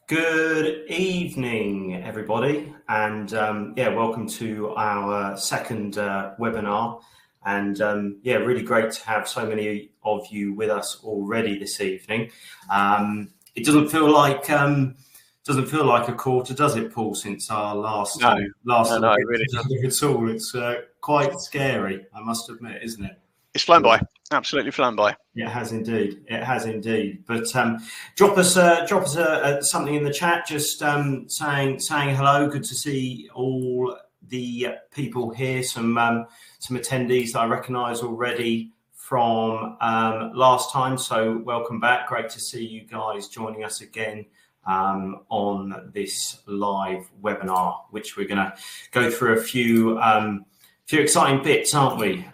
Good evening, everybody, and welcome to our second webinar. And really great to have so many of you with us already this evening. It doesn't feel like a quarter, does it, Paul? Since our last No, it really doesn't. at all. It's quite scary, I must admit, isn't it? It's flown by, absolutely flown by. It has indeed. It has indeed. But drop us something in the chat, just saying hello. Good to see all the people here. Some attendees that I recognise already from last time. So welcome back. Great to see you guys joining us again on this live webinar, which we're going to go through a few exciting bits, aren't we?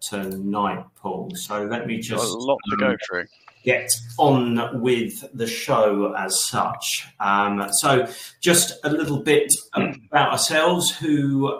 Tonight, Paul. So let me just a lot to go through. Get on with the show as such. So just a little bit about ourselves, who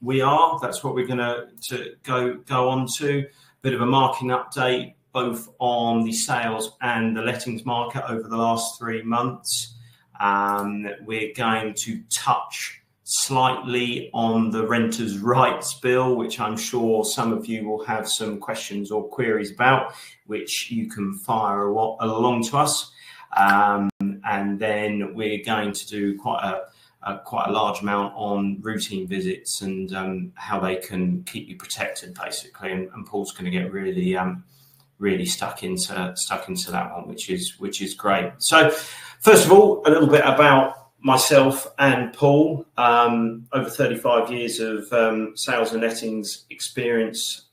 we are. That's what we're going to go on to. Bit of a marketing update, both on the sales and the lettings market over the last 3 months. We're going to touch slightly on the Renters' Rights Bill, which I'm sure some of you will have some questions or queries about, which you can fire along to us. And then we're going to do quite a large amount on routine visits and how they can keep you protected, basically. And Paul's going to get really stuck into that one, which is great. So first of all, a little bit about myself and Paul. Over 35 years of sales and lettings experience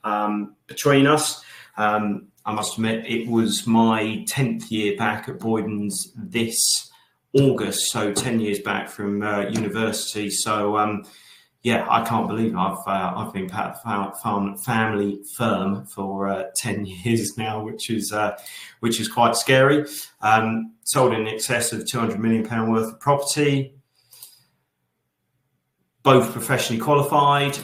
between us. I must admit, it was my 10th year back at Boyden's this August, so 10 years back from university. So I can't believe I've been part of family firm for 10 years now, which is quite scary. Sold in excess of £200 million worth of property, both professionally qualified,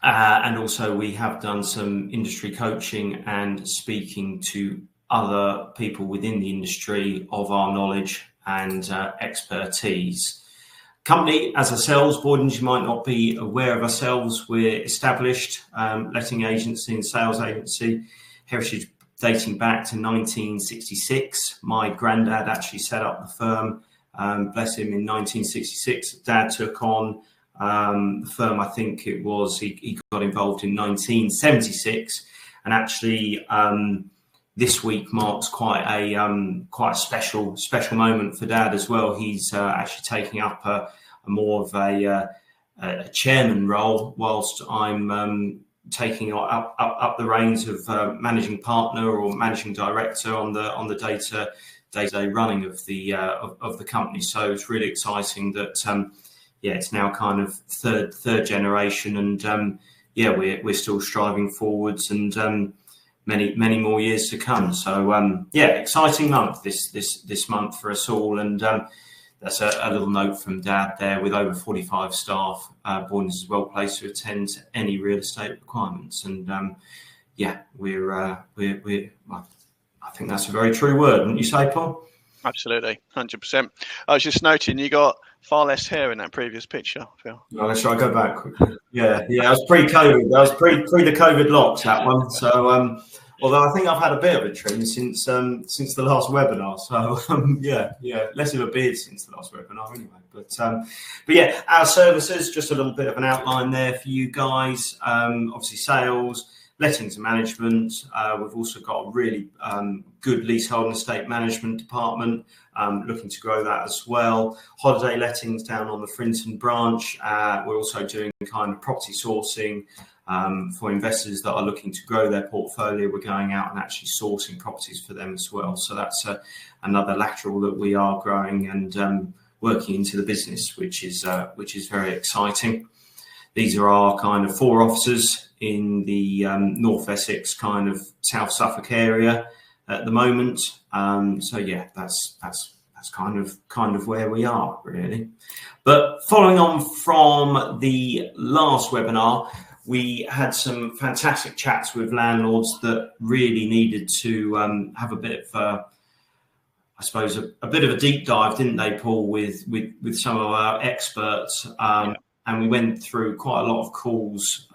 and also we have done some industry coaching and speaking to other people within the industry of our knowledge and expertise. Company as ourselves, Boyden's, you might not be aware of ourselves. We're established letting agency and sales agency, heritage dating back to 1966. My granddad actually set up the firm, bless him, in 1966. Dad took on the firm, I think it was, he got involved in 1976. And actually, this week marks quite a special moment for Dad as well. He's actually taking up a more of a chairman role, whilst I'm taking up the reins of managing partner or managing director on the day-to-day running of the company. So it's really exciting that it's now kind of third generation, and we're still striving forwards, and many more years to come. So exciting month this month for us all, and that's a little note from Dad there. With over 45 staff, Boyden is well placed to attend to any real estate requirements, and we're I think that's a very true word, wouldn't you say, Paul? Absolutely, 100%. I was just noting you got far less hair in that previous picture, Phil. Well, let's try go back quickly. Yeah, that was pre-COVID. That was pre the COVID locks, that one. So although I think I've had a bit of a trim since the last webinar. So less of a beard since the last webinar anyway. But our services, just a little bit of an outline there for you guys. Obviously sales, lettings and management. We've also got a really good leasehold and estate management department, looking to grow that as well. Holiday lettings down on the Frinton branch. We're also doing kind of property sourcing for investors that are looking to grow their portfolio. We're going out and actually sourcing properties for them as well. So that's another lateral that we are growing and working into the business, which is very exciting. These are our kind of 4 offices in the North Essex, kind of South Suffolk area at the moment. That's kind of where we are, really. But following on from the last webinar, we had some fantastic chats with landlords that really needed to have a bit of I suppose, a bit of a deep dive, didn't they, Paul, with some of our experts. And we went through quite a lot of calls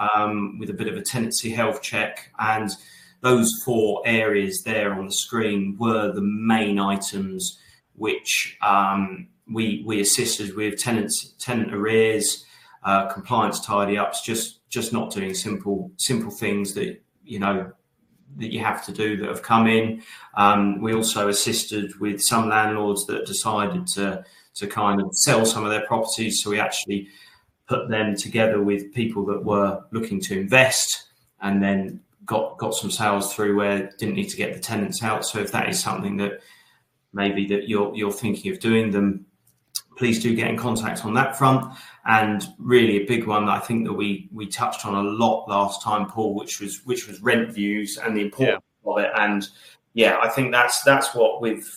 with a bit of a tenancy health check. And those 4 areas there on the screen were the main items which we assisted with: tenant arrears, compliance tidy ups, just not doing simple things that that you have to do that have come in. We also assisted with some landlords that decided to kind of sell some of their properties. So we actually put them together with people that were looking to invest, and then got some sales through where didn't need to get the tenants out. So if that is something that maybe that you're thinking of doing, then please do get in contact on that front. And really a big one that I think that we touched on a lot last time, Paul, which was rent views and the importance of it. And I think that's what we've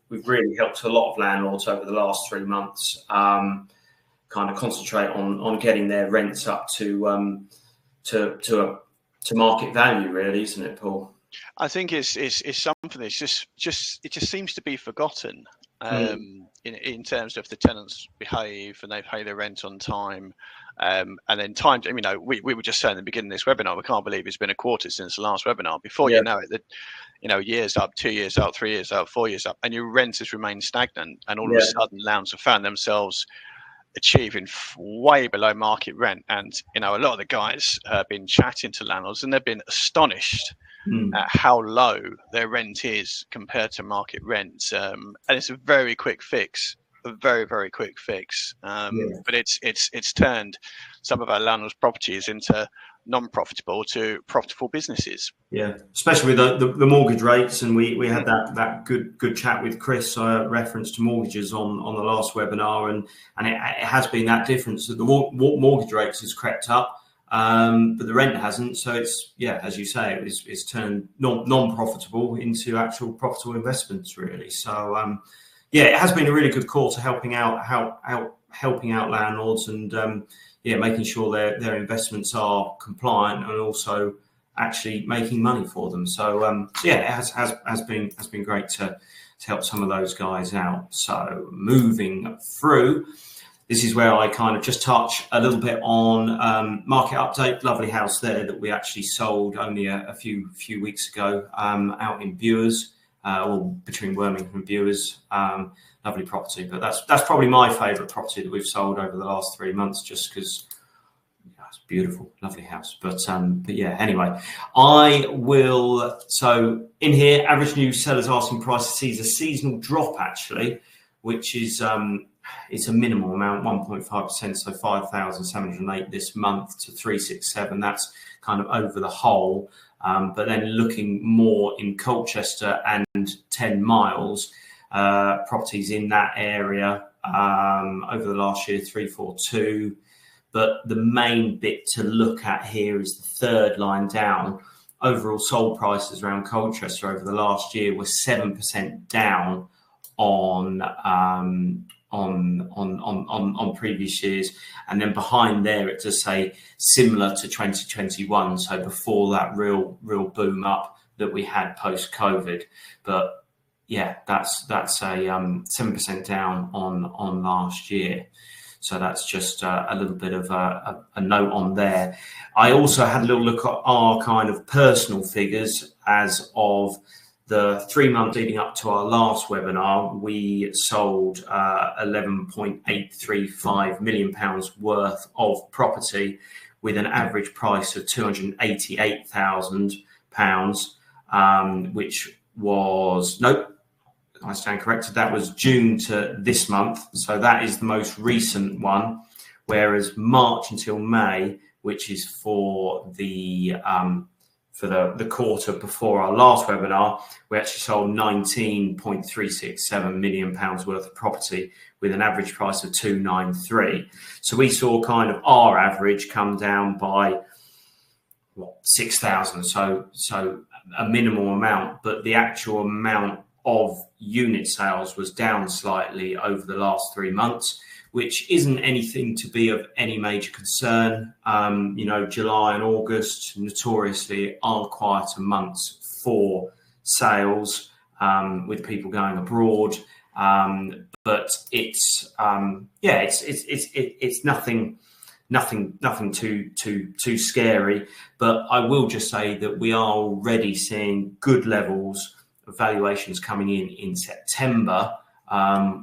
really helped a lot of landlords over the last 3 months, kind of concentrate on getting their rents up to market value, really, isn't it, Paul? I think it's something that's just seems to be forgotten. In terms of the tenants behave and they pay their rent on time, and then time. We were just saying at the beginning of this webinar, we can't believe it's been a quarter since the last webinar. Before you know it, that years up, 2 years up, 3 years up, 4 years up, and your rent has remained stagnant. And all of a sudden, landlords have found themselves achieving way below market rent. And a lot of the guys have been chatting to landlords, and they've been astonished at how low their rent is compared to market rent. And it's a very quick fix, a very, very quick fix. But it's turned some of our landlords' properties into non-profitable to profitable businesses. Yeah, especially with the mortgage rates. And we had that good chat with Chris, reference to mortgages on the last webinar, and it has been that difference that the mortgage rates has crept up. But the rent hasn't. So it's, as you say, it's turned non-profitable into actual profitable investments, really. So, it has been a really good call to helping out landlords and, making sure their investments are compliant and also actually making money for them. So, it has been great to help some of those guys out. So moving through, this is where I kind of just touch a little bit on market update. Lovely house there that we actually sold only a few weeks ago, out in Bewers, or between Birmingham and Bewers. Lovely property, but that's probably my favourite property that we've sold over the last 3 months, just because it's beautiful, lovely house. But anyway, I will. So in here, average new sellers asking price sees a seasonal drop actually, which is it's a minimal amount, 1.5%, so 5,708 this month to 367. That's kind of over the whole. But then looking more in Colchester and 10 miles, properties in that area over the last year, 342. But the main bit to look at here is the third line down. Overall sold prices around Colchester over the last year were 7% down on previous years, and then behind there it does say similar to 2021, so before that real boom up that we had post COVID. But that's a 7% down on last year. So that's just a little bit of a note on there. I also had a little look at our kind of personal figures as of the 3 months leading up to our last webinar. We sold £11.835 million worth of property with an average price of £288,000, which was, I stand corrected, that was June to this month. So that is the most recent one, whereas March until May, which is for the quarter before our last webinar, we actually sold £19.367 million worth of property with an average price of 293. So we saw kind of our average come down by 6,000. So a minimal amount, but the actual amount of unit sales was down slightly over the last 3 months, which isn't anything to be of any major concern. July and August notoriously are quieter months for sales. with people going abroad. But it's it's nothing too scary. But I will just say that we are already seeing good levels of valuations coming in September,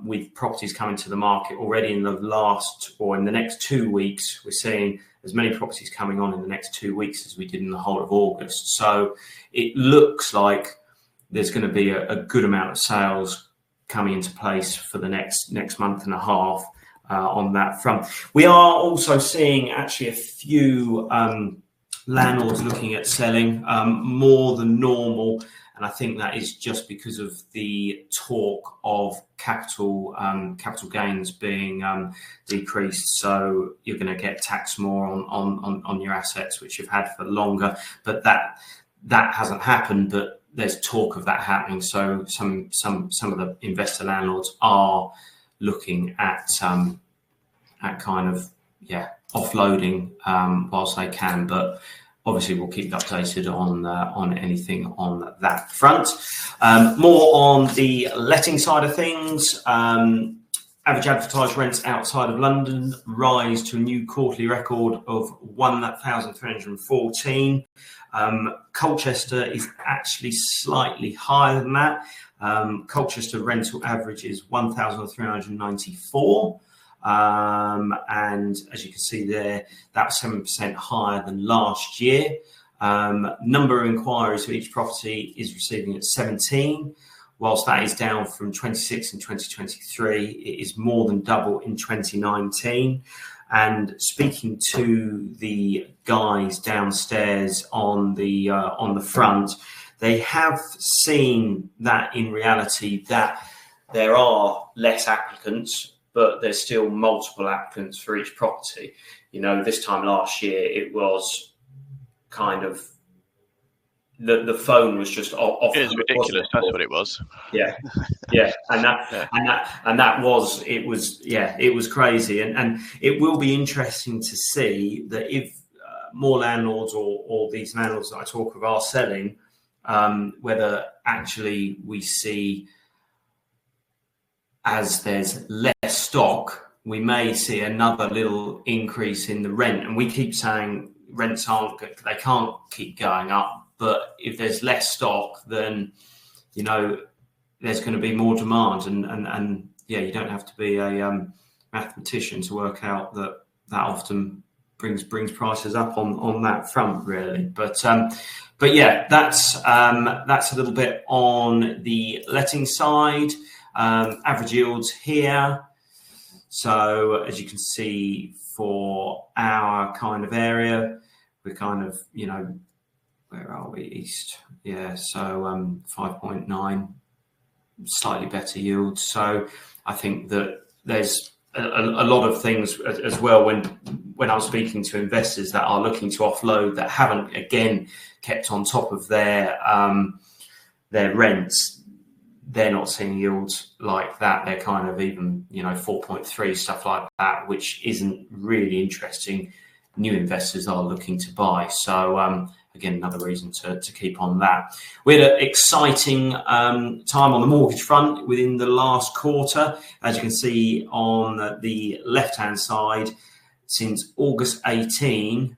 with properties coming to the market already in the next 2 weeks. We're seeing as many properties coming on in the next 2 weeks as we did in the whole of August. So it looks like there's going to be a good amount of sales coming into place for the next month and a half on that front. We are also seeing actually a few landlords looking at selling more than normal, and I think that is just because of the talk of capital gains being decreased. So you're going to get taxed more on your assets, which you've had for longer. But that hasn't happened. But there's talk of that happening. So some of the investor landlords are looking at kind of offloading whilst they can. But obviously, we'll keep updated on anything on that front. More on the letting side of things. Average advertised rents outside of London rise to a new quarterly record of 1,314. Colchester is actually slightly higher than that. Colchester rental average is 1,394. And as you can see there, that's 7% higher than last year. Number of inquiries for each property is receiving at 17. Whilst that is down from 26 in 2023, it is more than double in 2019. And speaking to the guys downstairs on the front, they have seen that in reality that there are less applicants, but there's still multiple applicants for each property. You know, this time last year, it was kind of the phone was just off. It was ridiculous. That's what it was. Yeah, and that was crazy, and it will be interesting to see that if more landlords or these landlords that I talk of are selling, whether actually we see, as there's less stock, we may see another little increase in the rent. And we keep saying rents aren't good, they can't keep going up. But if there's less stock, then, you know, there's going to be more demand. And you don't have to be a mathematician to work out that often brings prices up on that front, really. But yeah, that's a little bit on the letting side. Average yields here. So as you can see, for our kind of area, we're kind of, you know, where are we? East. Yeah. So 5.9, slightly better yield. So I think that there's a lot of things as well when I'm speaking to investors that are looking to offload, that haven't again kept on top of their rents. They're not seeing yields like that. They're kind of even, you know, 4.3, stuff like that, which isn't really interesting. New investors are looking to buy. So again, another reason to keep on that. We had an exciting time on the mortgage front within the last quarter. As you can see on the left-hand side, since August 18,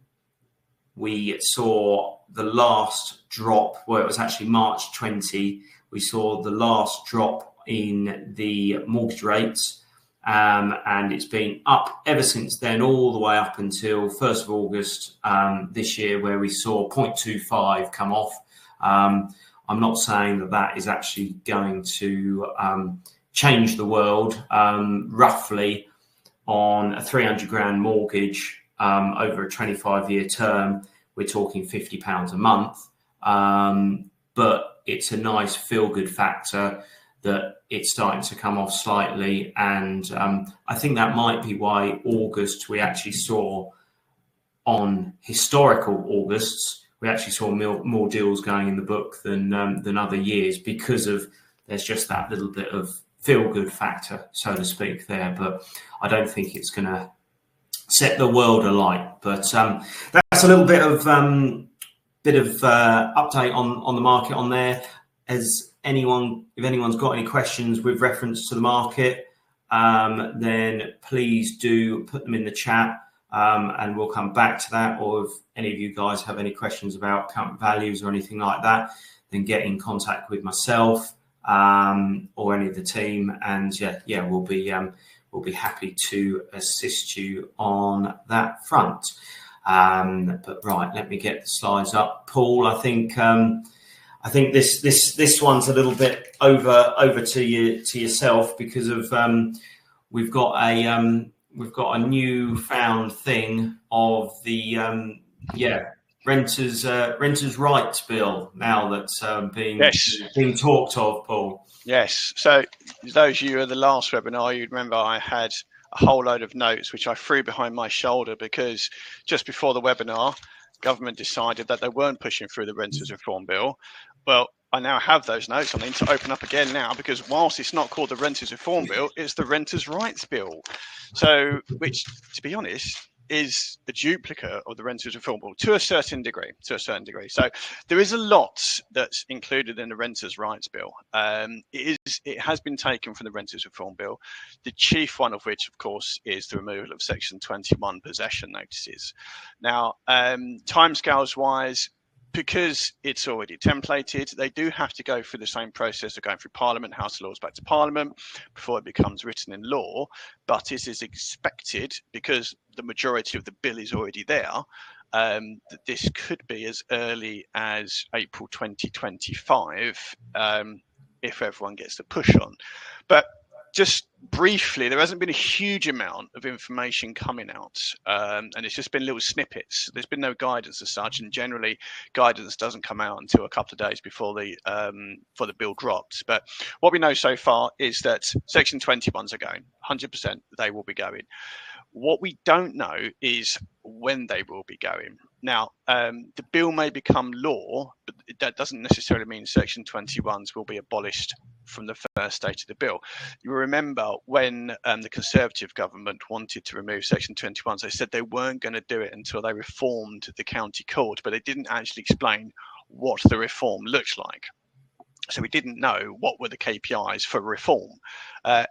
we saw the last drop, well, it was actually March 20, we saw the last drop in the mortgage rates, and it's been up ever since then, all the way up until 1st of August this year, where we saw 0.25 come off. I'm not saying that is actually going to change the world. Roughly on a 300 grand mortgage over a 25-year term, we're talking £50 a month. But it's a nice feel-good factor that it's starting to come off slightly. And I think that might be why August, we actually saw on historical Augusts, we actually saw more deals going in the book than other years, because of there's just that little bit of feel-good factor, so to speak, there. But I don't think it's going to set the world alight. But that's a little bit of update on the market on there. As anyone's got any questions with reference to the market, then please do put them in the chat, and we'll come back to that. Or if any of you guys have any questions about current values or anything like that, then get in contact with myself or any of the team, and we'll be happy to assist you on that front. But right, let me get the slides up. Paul, I think this one's a little bit over to yourself, because of we've got a newfound thing of the renters' rights bill now that's being talked of, Paul. Yes. So those of you at the last webinar, you'd remember I had a whole load of notes which I threw behind my shoulder, because just before the webinar, government decided that they weren't pushing through the Renters Reform Bill. Well, I now have those notes. I need to open up again now, because whilst it's not called the Renters Reform Bill, it's the Renters' Rights Bill. So, which, to be honest, is a duplicate of the Renters Reform Bill to a certain degree. So there is a lot that's included in the Renters' Rights Bill. It has been taken from the Renters Reform Bill, the chief one of which, of course, is the removal of Section 21 possession notices. Now, timescales wise, because it's already templated, they do have to go through the same process of going through Parliament, House of Lords back to Parliament before it becomes written in law. But it is expected, because the majority of the bill is already there, that this could be as early as April 2025, if everyone gets the push on. But just briefly, there hasn't been a huge amount of information coming out, and it's just been little snippets. There's been no guidance as such, and generally guidance doesn't come out until a couple of days before the bill drops. But what we know so far is that Section 21s are going, 100% they will be going. What we don't know is when they will be going. Now, the bill may become law, but that doesn't necessarily mean Section 21s will be abolished from the first stage of the bill. You remember when the Conservative government wanted to remove Section 21s, they said they weren't going to do it until they reformed the county court, but they didn't actually explain what the reform looked like. So we didn't know what were the KPIs for reform.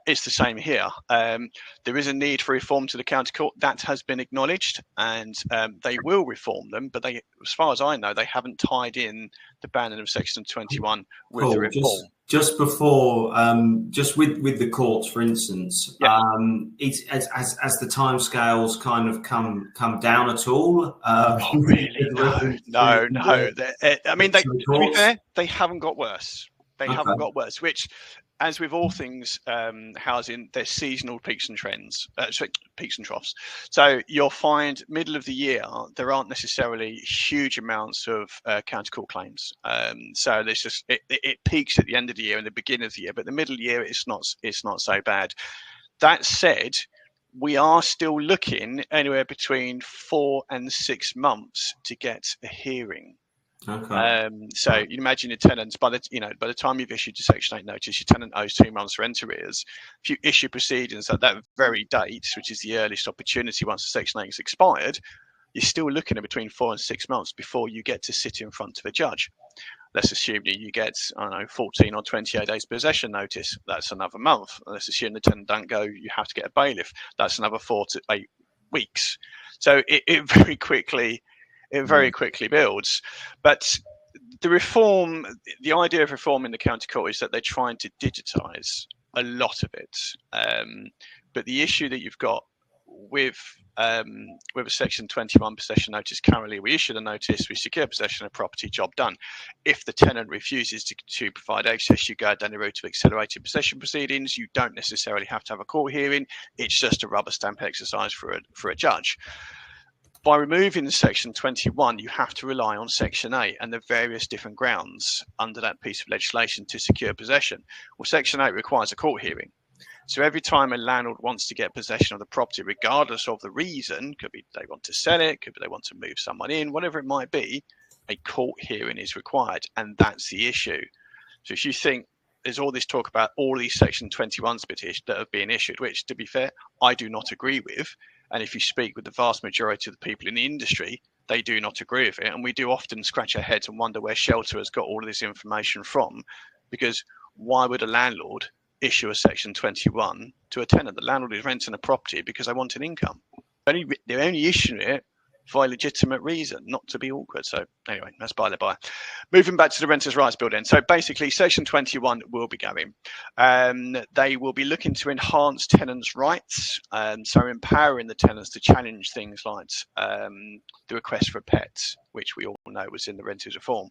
It's the same here. There is a need for reform to the county court. That has been acknowledged, and they will reform them. But they, as far as I know, they haven't tied in the banning of Section 21 with the reform. Just before, just with the courts, for instance, it's as the timescales kind of come down at all. Really? No. I mean, to be fair, they haven't got worse. Haven't got worse, which, as with all things housing, there's seasonal peaks and troughs. So you'll find middle of the year, there aren't necessarily huge amounts of county court claims. So there's just, it peaks at the end of the year and the beginning of the year, but the middle of the year, it's not so bad. That said, we are still looking anywhere between 4 and 6 months to get a hearing. Okay. So you imagine your tenants, by the time you've issued your Section 8 notice, your tenant owes 2 months rent arrears. If you issue proceedings at that very date, which is the earliest opportunity once the Section 8 is expired, you're still looking at between 4 and 6 months before you get to sit in front of a judge. Let's assume that you get, 14 or 28 days possession notice. That's another month. Let's assume the tenant don't go, you have to get a bailiff. That's another 4 to 8 weeks. So it very quickly builds. But the idea of reform in the county court is that they're trying to digitise a lot of it. But the issue that you've got with a Section 21 possession notice, currently we issue the notice, we secure possession of property, job done. If the tenant refuses to provide access, you go down the route of accelerated possession proceedings. You don't necessarily have to have a court hearing. It's just a rubber stamp exercise for a judge. By removing Section 21, you have to rely on Section 8 and the various different grounds under that piece of legislation to secure possession. Well, Section 8 requires a court hearing. So every time a landlord wants to get possession of the property, regardless of the reason, could be they want to sell it, could be they want to move someone in, whatever it might be, a court hearing is required. And that's the issue. So if you think there's all this talk about all these Section 21s that have been issued, which, to be fair, I do not agree with. And if you speak with the vast majority of the people in the industry, they do not agree with it. And we do often scratch our heads and wonder where Shelter has got all of this information from. because why would a landlord issue a Section 21 to a tenant? The landlord is renting a property because they want an income. They're only issuing it for a legitimate reason, not to be awkward. So anyway, that's by the by. Moving back to the Renters' Rights Bill then. So basically, Section 21 will be going. They will be looking to enhance tenants' rights, so empowering the tenants to challenge things like the request for pets, which we all know was in the Renters Reform,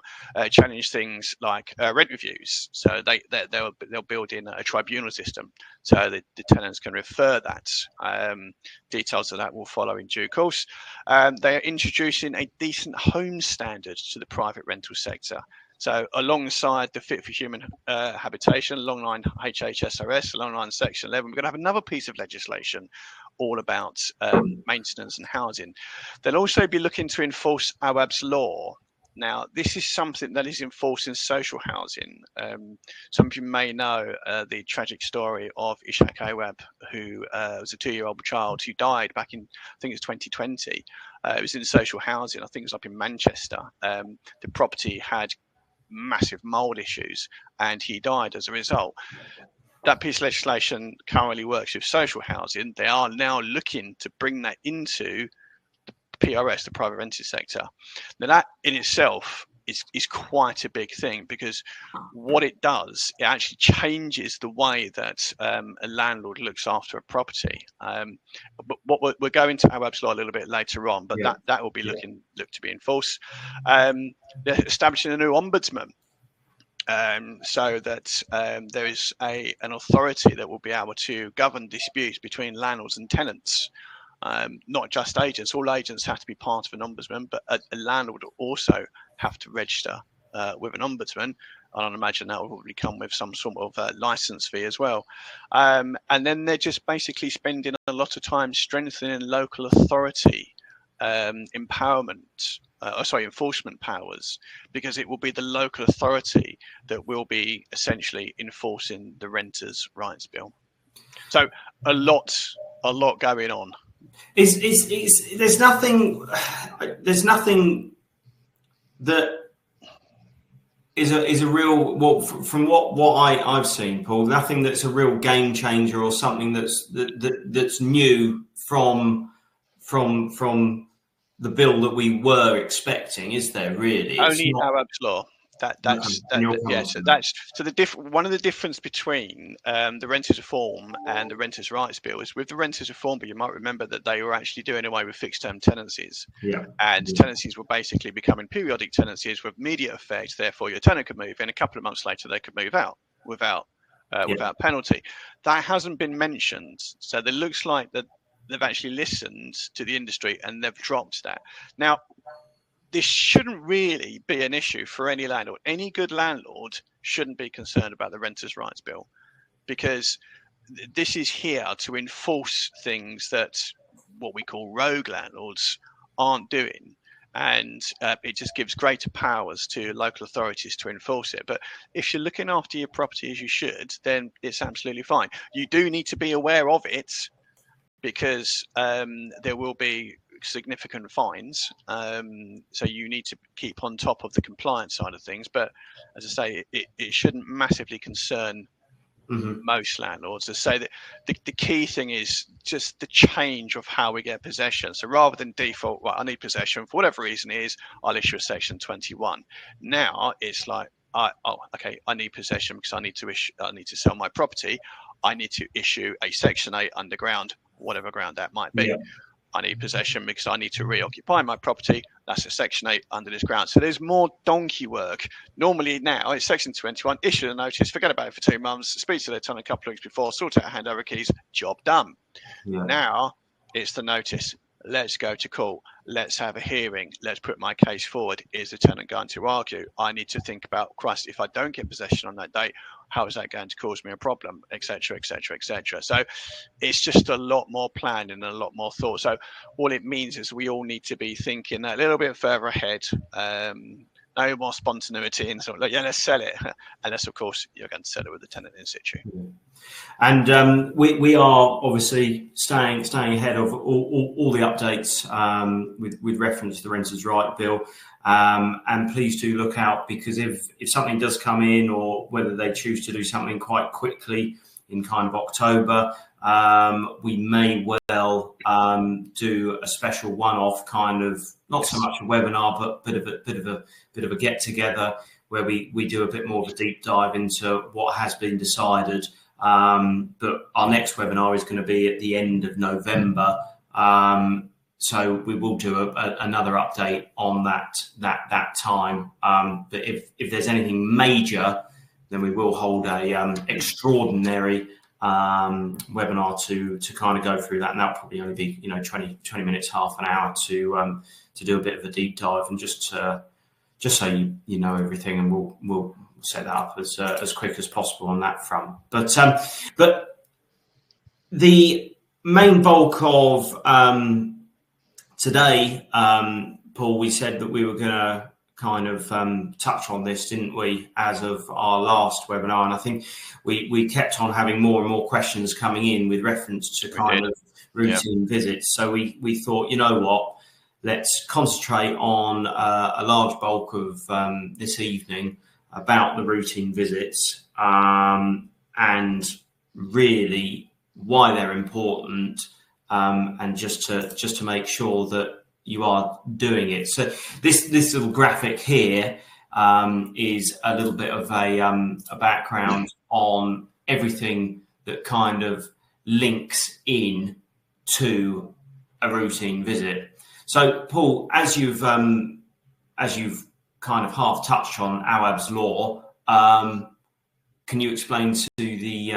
challenge things like rent reviews. So they'll build in a tribunal system so that the tenants can refer that. Details of that will follow in due course. They are introducing a decent home standard to the private rental sector. So alongside the Fit for Human Habitation, along HHSRS, along Section 11, we're going to have another piece of legislation all about maintenance and housing. They'll also be looking to enforce Awaab's law. Now, this is something that is enforced in social housing. Some of you may know the tragic story of Ishaq Awaab, who was a 2-year-old child who died back in, I think it's 2020. It was in social housing. I think it was up in Manchester. The property had massive mold issues and he died as a result. That piece of legislation currently works with social housing. They are now looking to bring that into the PRS, the private rented sector. Now that in itself is quite a big thing, because what it does, it actually changes the way that a landlord looks after a property. But we're going to Awaab's law a little bit later on, but that will be look to be enforced. They're establishing a new ombudsman, so that there is an authority that will be able to govern disputes between landlords and tenants. Not just agents. All agents have to be part of an ombudsman, but a landlord will also have to register with an ombudsman. And I'd imagine that will probably come with some sort of license fee as well. And then they're just basically spending a lot of time strengthening local authority enforcement powers, because it will be the local authority that will be essentially enforcing the Renters' Rights Bill. So a lot going on. There's nothing that is a real, from what I've seen, Paul, nothing that's a real game changer or something that's new from the bill that we were expecting, is there really? Only Awaab's law. One of the difference between the Renters Reform and the Renters' Rights Bill is with the Renters Reform Bill, you might remember that they were actually doing away with fixed term tenancies. Tenancies were basically becoming periodic tenancies with immediate effect. Therefore, your tenant could move in, a couple of months later they could move out without penalty. That hasn't been mentioned, so it looks like that they've actually listened to the industry and they've dropped that. Now, this shouldn't really be an issue for any landlord. Any good landlord shouldn't be concerned about the Renters' Rights Bill, because this is here to enforce things that what we call rogue landlords aren't doing. And it just gives greater powers to local authorities to enforce it. But if you're looking after your property as you should, then it's absolutely fine. You do need to be aware of it, because there will be significant fines, so you need to keep on top of the compliance side of things. But as I say, it shouldn't massively concern most landlords. I say that the key thing is just the change of how we get possession. So rather than default, I need possession for whatever reason it is, I'll issue a Section 21. Now it's like, I need possession because I need to sell my property. I need to issue a Section 8 underground, whatever ground that might be. I need possession because I need to reoccupy my property. That's a Section 8 under this ground. So there's more donkey work. Normally now it's Section 21, issue a notice, forget about it for 2 months, speak to their tenant a couple of weeks before, sort out handover keys, job done. Now it's the notice. Let's go to court. Let's have a hearing. Let's put my case forward. Is the tenant going to argue? I need to think about, Christ, if I don't get possession on that date, how is that going to cause me a problem, etc., etc., etc. So it's just a lot more planned and a lot more thought. So all it means is we all need to be thinking a little bit further ahead. No more spontaneity and sort of let's sell it, unless of course you're going to sell it with the tenant in situ. And we are obviously staying ahead of all the updates with reference to the Renters' Right Bill. And please do look out, because if something does come in, or whether they choose to do something quite quickly in kind of October, we may well do a special one-off kind of, not so much a webinar, but bit of a get together where we do a bit more of a deep dive into what has been decided. But our next webinar is going to be at the end of November. So we will do another update on that time. But if there's anything major, then we will hold a extraordinary webinar to kind of go through that, and that'll probably only be 20 minutes, half an hour to do a bit of a deep dive, and just so you know everything, and we'll set that up as quick as possible on that front. But the main bulk of today, Paul, we said that we were going to kind of touch on this, didn't we, as of our last webinar? And I think we kept on having more and more questions coming in with reference to kind of routine visits. So we thought, you know what, let's concentrate on a large bulk of this evening about the routine visits, and really why they're important, and just to make sure that you are doing it. So this little graphic here is a little bit of a background on everything that kind of links in to a routine visit. So Paul, as you've kind of half touched on Awaab's law, can you explain to the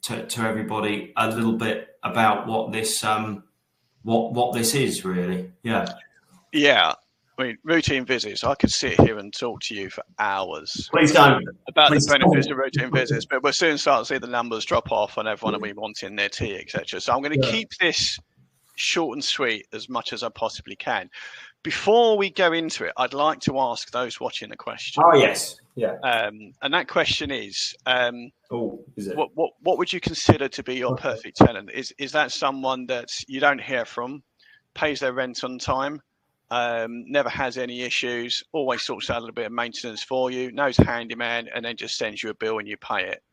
to everybody a little bit about what this is really? Yeah. I mean, routine visits, I could sit here and talk to you for hours. Please don't. About the benefits of routine visits, but we'll soon start to see the numbers drop off and everyone will be wanting their tea, etc. So I'm going to keep this short and sweet as much as I possibly can. Before we go into it, I'd like to ask those watching a question. Oh, yes. Yeah. And that question is, is it? What would you consider to be your perfect tenant? Is that someone that you don't hear from, pays their rent on time, never has any issues, always sorts out a little bit of maintenance for you, knows a handyman, and then just sends you a bill and you pay it?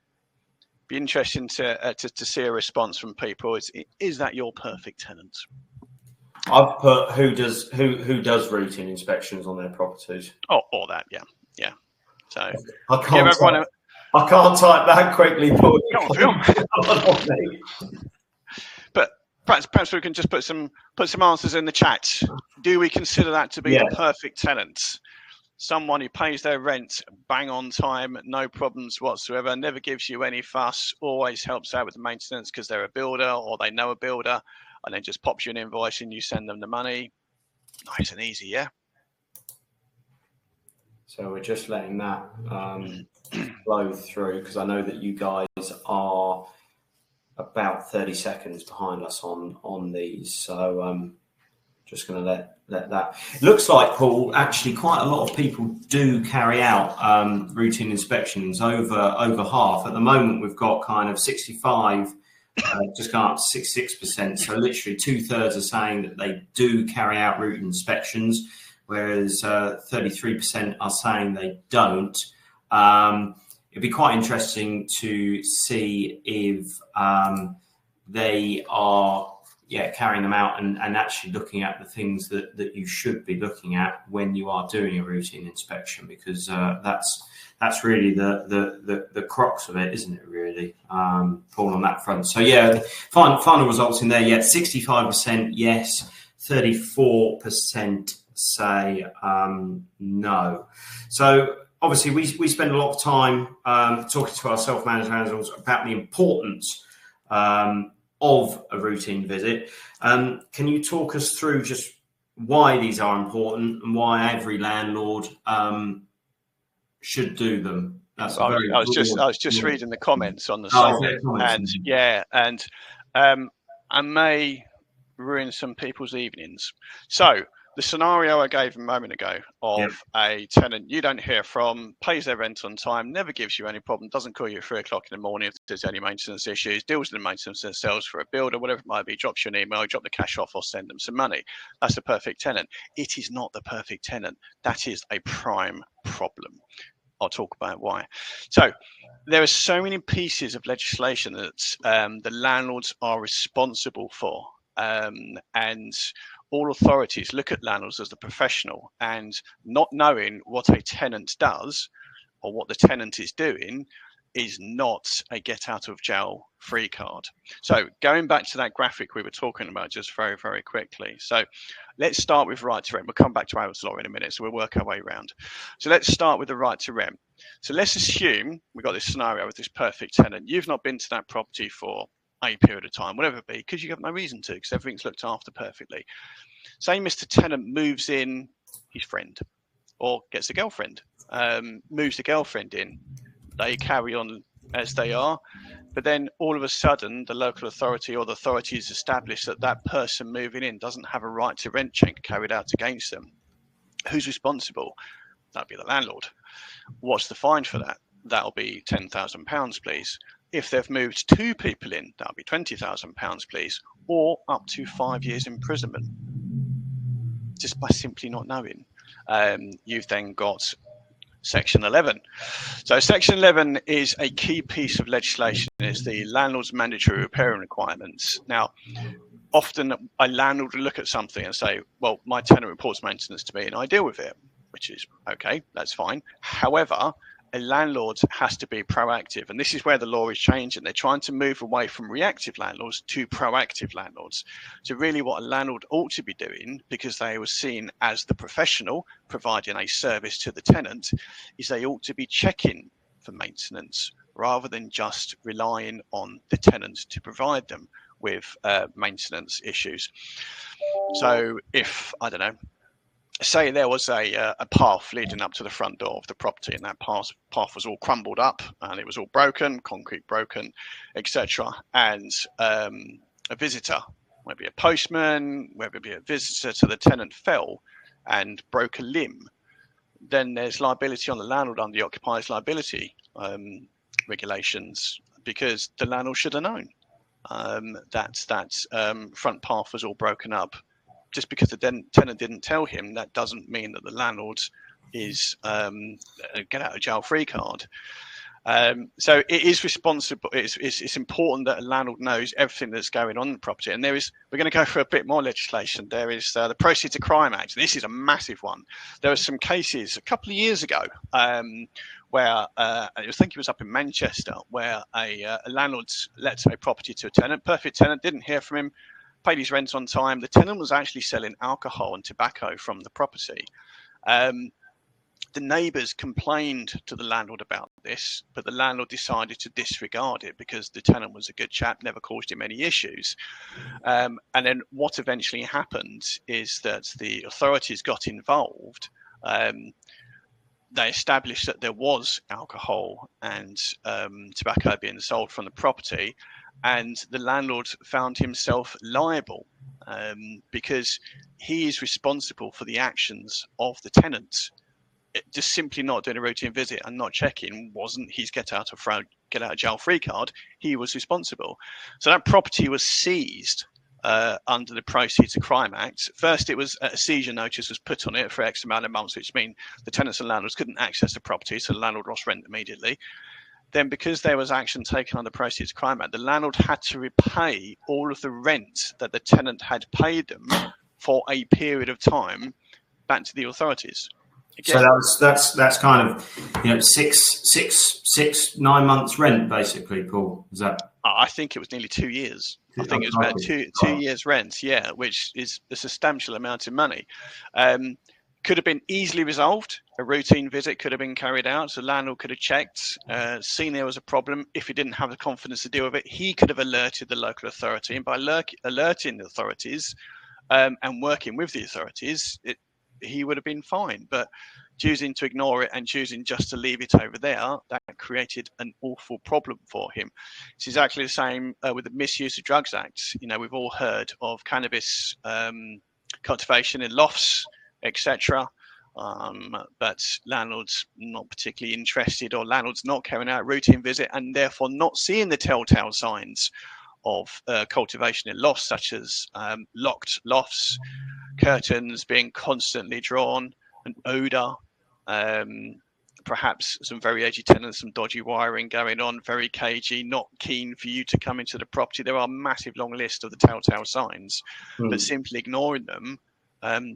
Be interesting to see a response from people. Is that your perfect tenant? I've put who does routine inspections on their properties. Or that, yeah. So I can't type that quickly, Paul. But perhaps we can just put some answers in the chat. Do we consider that to be the perfect tenant? Someone who pays their rent bang on time, no problems whatsoever, never gives you any fuss, always helps out with the maintenance because they're a builder or they know a builder, and then just pops you an invoice and you send them the money. Nice and easy, yeah? So we're just letting that flow through, because I know that you guys are about 30 seconds behind us on these. So just going to let that. It looks like, Paul, actually quite a lot of people do carry out routine inspections, over half. At the moment, we've got kind of 65, just gone up to 66%. So literally 2/3 are saying that they do carry out routine inspections, whereas 33% are saying they don't. It'd be quite interesting to see if they are carrying them out and actually looking at the things that you should be looking at when you are doing a routine inspection, because that's really the crux of it, isn't it, really, Paul, on that front? So final results in there, 65% yes, 34% say no. So obviously we spend a lot of time talking to our self-managed landlords about the importance of a routine visit. Can you talk us through just why these are important and why every landlord should do them? I was just reading the comments on the site, and I may ruin some people's evenings. So the scenario I gave a moment ago of a tenant you don't hear from, pays their rent on time, never gives you any problem, doesn't call you at 3 o'clock in the morning if there's any maintenance issues, deals with the maintenance themselves for a builder, whatever it might be, drops you an email, drop the cash off or send them some money. That's the perfect tenant. It is not the perfect tenant. That is a prime problem. I'll talk about why. So there are so many pieces of legislation that the landlords are responsible for, and all authorities look at landlords as the professional, and not knowing what a tenant does or what the tenant is doing is not a get out of jail free card. So going back to that graphic we were talking about just very, very quickly. So let's start with right to rent. We'll come back to Awaab's law in a minute, so we'll work our way around. So let's start with the right to rent. So let's assume we've got this scenario with this perfect tenant. You've not been to that property for a period of time, whatever it be, because you have no reason to, because everything's looked after perfectly. Say Mr. Tenant moves in his friend or gets a girlfriend, moves the girlfriend in. They carry on as they are, but then all of a sudden the local authority or the authorities establish that that person moving in doesn't have a right to rent check carried out against them. Who's responsible? That'd be the landlord. What's the fine for that? That'll be £10,000, please. If they've moved 2 people in, that'll be £20,000, please, or up to 5 years imprisonment, just by simply not knowing. You've then got Section 11. So Section 11 is a key piece of legislation. It's the landlord's mandatory repairing requirements. Now, often a landlord will look at something and say, well, my tenant reports maintenance to me and I deal with it, which is okay, that's fine. However, a landlord has to be proactive, and this is where the law is changing. They're trying to move away from reactive landlords to proactive landlords. So really what a landlord ought to be doing, because they were seen as the professional providing a service to the tenant, is they ought to be checking for maintenance rather than just relying on the tenant to provide them with maintenance issues. So if, I don't know, say there was a path leading up to the front door of the property, and that path was all crumbled up and it was all broken, concrete broken, etc. And a visitor, maybe a postman, whether it be a visitor to the tenant, fell and broke a limb, then there's liability on the landlord under the occupiers liability regulations, because the landlord should have known that front path was all broken up. Just because the tenant didn't tell him, that doesn't mean that the landlord is a get out of jail free card. So it is responsible. It's important that a landlord knows everything that's going on in the property. And we're going to go for a bit more legislation. There is the Proceeds of Crime Act. This is a massive one. There were some cases a couple of years ago where I think it was up in Manchester, where a landlord let a property to a tenant, perfect tenant, didn't hear from him, paid his rent on time. The tenant was actually selling alcohol and tobacco from the property. The neighbours complained to the landlord about this, but the landlord decided to disregard it because the tenant was a good chap, never caused him any issues. And then what eventually happened is that the authorities got involved. They established that there was alcohol and tobacco being sold from the property, and the landlord found himself liable because he is responsible for the actions of the tenant. Just simply not doing a routine visit and not checking wasn't his get out of jail free card. He was responsible. So that property was seized under the Proceeds of Crime Act. First, it was a seizure notice was put on it for X amount of months, which means the tenants and landlords couldn't access the property, so the landlord lost rent immediately. Then, because there was action taken on the Proceeds of Crime Act, the landlord had to repay all of the rent that the tenant had paid them for a period of time back to the authorities. Again, so that's kind of 9 months rent basically, Paul. Is that? I think it was nearly 2 years. I think it was about two years rent, yeah, which is a substantial amount of money. Could have been easily resolved. A routine visit could have been carried out. So the landlord could have checked, seen there was a problem. If he didn't have the confidence to deal with it, he could have alerted the local authority. And by alerting the authorities and working with the authorities, he would have been fine. But choosing to ignore it and choosing just to leave it over there, that created an awful problem for him. It's exactly the same with the Misuse of Drugs Act. We've all heard of cannabis cultivation in lofts, etc. But landlords not particularly interested, or landlords not carrying out a routine visit and therefore not seeing the telltale signs of cultivation in lofts, such as locked lofts, curtains being constantly drawn, an odour, perhaps some very edgy tenants, some dodgy wiring going on, very cagey, not keen for you to come into the property. There are a massive long list of the telltale signs, but simply ignoring them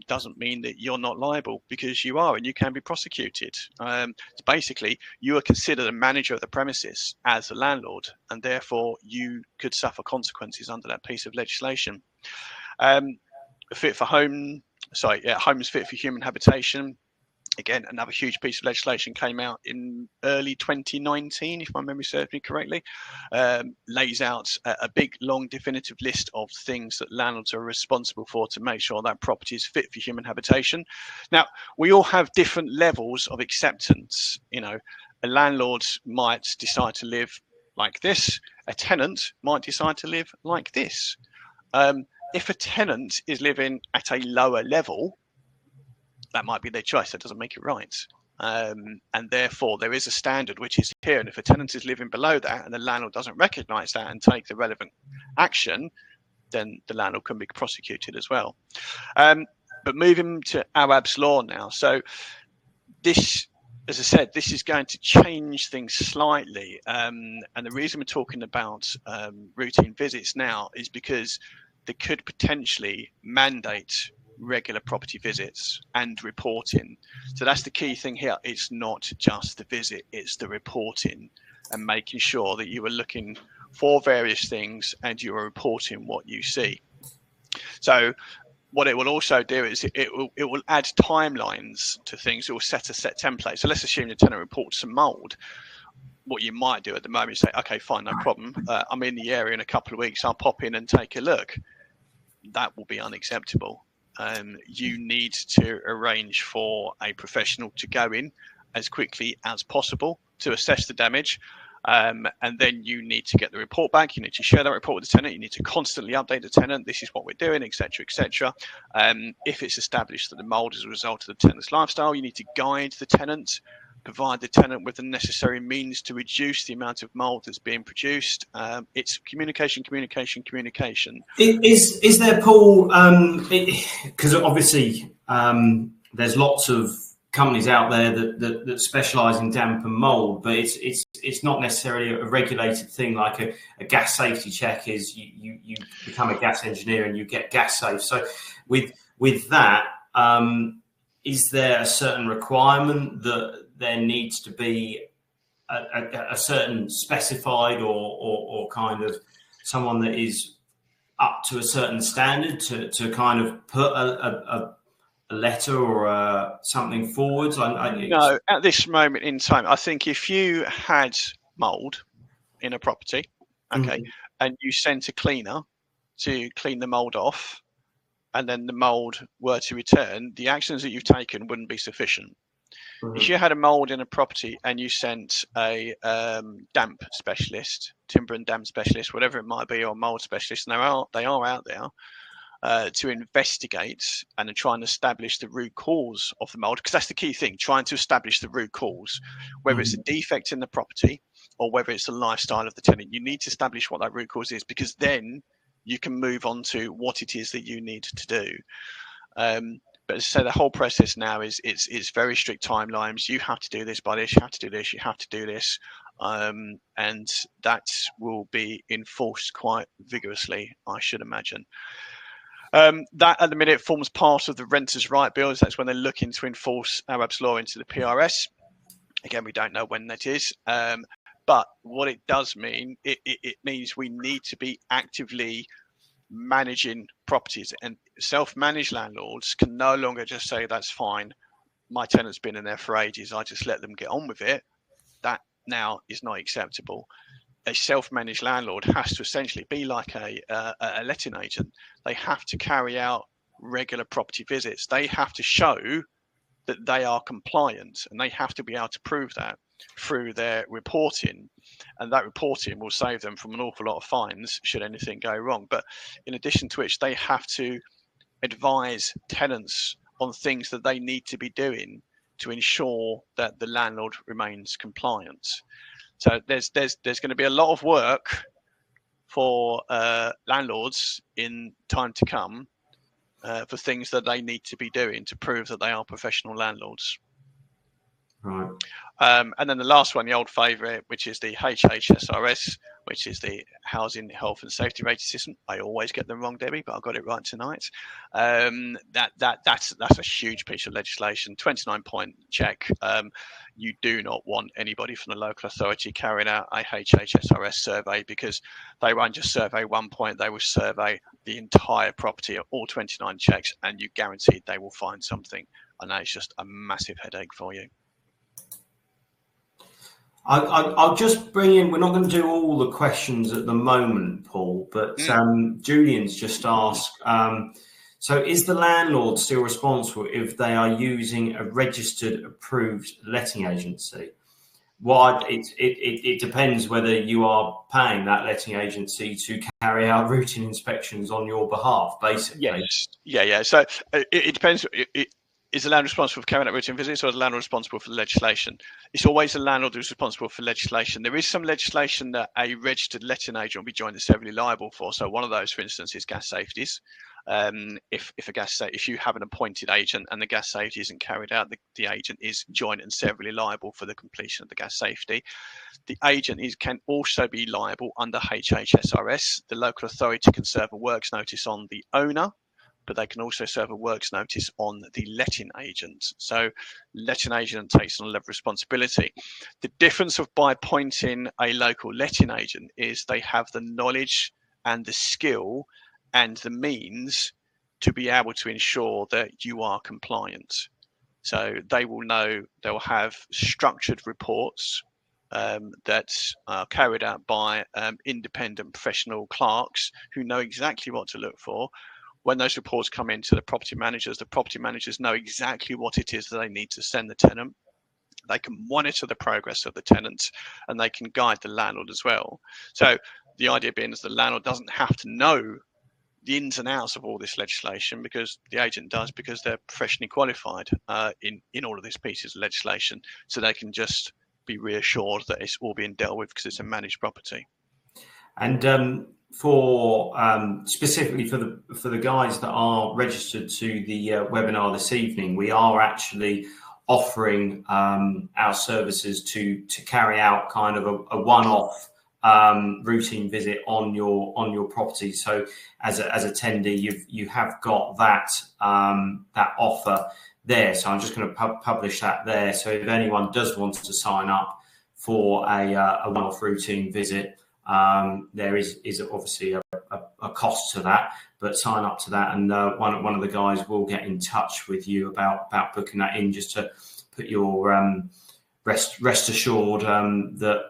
doesn't mean that you're not liable, because you are, and you can be prosecuted. So basically, you are considered a manager of the premises as a landlord, and therefore you could suffer consequences under that piece of legislation. Homes fit for human habitation. Again, another huge piece of legislation came out in early 2019, if my memory serves me correctly. Lays out a big, long, definitive list of things that landlords are responsible for to make sure that property is fit for human habitation. Now, we all have different levels of acceptance. You know, a landlord might decide to live like this. A tenant might decide to live like this. If a tenant is living at a lower level, that might be their choice. That doesn't make it right. And therefore, there is a standard which is here. And if a tenant is living below that and the landlord doesn't recognise that and take the relevant action, then the landlord can be prosecuted as well. But moving to Awaab's law now. So this, as I said, this is going to change things slightly. And the reason we're talking about routine visits now is because they could potentially mandate regular property visits and reporting. So that's the key thing here. It's not just the visit, it's the reporting and making sure that you are looking for various things and you are reporting what you see. So what it will also do is it will add timelines to things. It will set a set template. So let's assume the tenant reports some mold. What you might do at the moment is say, okay, fine, no problem. I'm in the area in a couple of weeks. I'll pop in and take a look. That will be unacceptable. You need to arrange for a professional to go in as quickly as possible to assess the damage. And then you need to get the report back. You need to share that report with the tenant. You need to constantly update the tenant. This is what we're doing, etc., etc. If it's established that the mold is a result of the tenant's lifestyle, you need to guide the tenant, provide the tenant with the necessary means to reduce the amount of mold that's being produced. It's communication. Is there, Paul, because obviously there's lots of companies out there that specialise in damp and mould, but it's not necessarily a regulated thing like a gas safety check is. You become a gas engineer and you get gas safe. So with that, is there a certain requirement that there needs to be a certain specified or kind of someone that is up to a certain standard to kind of put a letter or something forwards? No, at this moment in time, I think if you had mold in a property, okay, and you sent a cleaner to clean the mold off, and then the mold were to return, the actions that you've taken wouldn't be sufficient. If you had a mold in a property and you sent a damp specialist, timber and damp specialist, whatever it might be, or mold specialist, and they are out there to investigate and try and establish the root cause of the mold, because that's the key thing, trying to establish the root cause, whether it's a defect in the property or whether it's the lifestyle of the tenant. You need to establish what that root cause is, because then you can move on to what it is that you need to do. But as I say, the whole process now is very strict timelines. You have to do this by this, you have to do this, you have to do this. And that will be enforced quite vigorously, I should imagine. That at the minute forms part of the Renters' Right Bills. That's when they're looking to enforce Awaab's law into the PRS. Again, we don't know when that is. But what it does mean, it means we need to be actively managing properties, and self-managed landlords can no longer just say, that's fine, my tenant's been in there for ages, I just let them get on with it. That now is not acceptable. A self-managed landlord has to essentially be like a letting agent. They have to carry out regular property visits. They have to show that they are compliant, and they have to be able to prove that through their reporting, and that reporting will save them from an awful lot of fines should anything go wrong. But in addition to which, they have to advise tenants on things that they need to be doing to ensure that the landlord remains compliant. So there's going to be a lot of work for landlords in time to come for things that they need to be doing to prove that they are professional landlords. Right. And then the last one, the old favourite, which is the HHSRS, which is the Housing Health and Safety Rating System. I always get them wrong, Debbie, but I got it right tonight. That's a huge piece of legislation. 29-point check. You do not want anybody from the local authority carrying out a HHSRS survey, because they won't just survey 1 point; they will survey the entire property, all 29 checks, and you guaranteed they will find something. And that is just a massive headache for you. I'll just bring in, we're not going to do all the questions at the moment, Paul, but Julian's just asked, so is the landlord still responsible if they are using a registered approved letting agency? Well, it depends whether you are paying that letting agency to carry out routine inspections on your behalf, basically. Yes. Yeah. So it depends. Is the landlord responsible for carrying out routine visits, or is the landlord responsible for the legislation? It's always the landlord who's responsible for legislation. There is some legislation that a registered letting agent will be joined and severally liable for. So one of those, for instance, is gas safeties. If you have an appointed agent and the gas safety isn't carried out, the agent is joint and severally liable for the completion of the gas safety. The agent can also be liable under HHSRS. The local authority can serve a works notice on the owner, but they can also serve a works notice on the letting agent. So letting agent takes on a level of responsibility. The difference by appointing a local letting agent is they have the knowledge and the skill and the means to be able to ensure that you are compliant. So they will know, they'll have structured reports that are carried out by independent professional clerks who know exactly what to look for. When those reports come into the property managers know exactly what it is that they need to send the tenant. They can monitor the progress of the tenant, and they can guide the landlord as well. So the idea being is the landlord doesn't have to know the ins and outs of all this legislation, because the agent does, because they're professionally qualified in all of these pieces of legislation. So they can just be reassured that it's all being dealt with because it's a managed property. And for specifically for the guys that are registered to the webinar this evening, we are actually offering our services to carry out kind of a one-off routine visit on your property. So as a attendee, you have got that offer there. So I'm just going to publish that there. So if anyone does want to sign up for a one-off routine visit, there is obviously a cost to that, but sign up to that, and one of the guys will get in touch with you about booking that in, just to put your rest assured that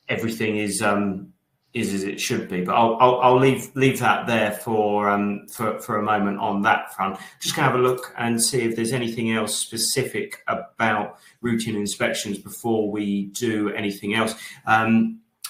everything is as it should be. But I'll leave that there for a moment on that front. Just gonna have a look and see if there's anything else specific about routine inspections before we do anything else.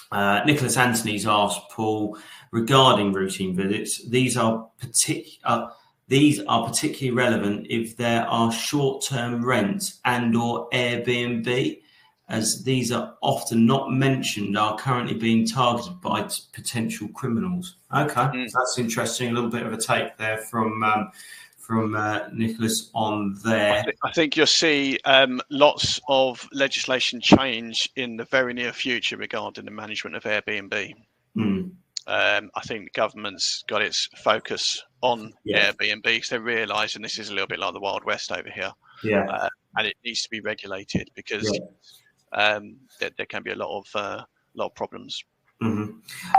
Nicholas Anthony's asked Paul regarding routine visits. These are particularly relevant if there are short-term rents and/or Airbnb, as these are often not mentioned, are currently being targeted by potential criminals. Okay, so that's interesting. A little bit of a take there from Nicholas on there. I think you'll see lots of legislation change in the very near future regarding the management of Airbnb. I think the government's got its focus on Airbnb because they're realising this is a little bit like the Wild West over here. And it needs to be regulated because there can be a lot of problems.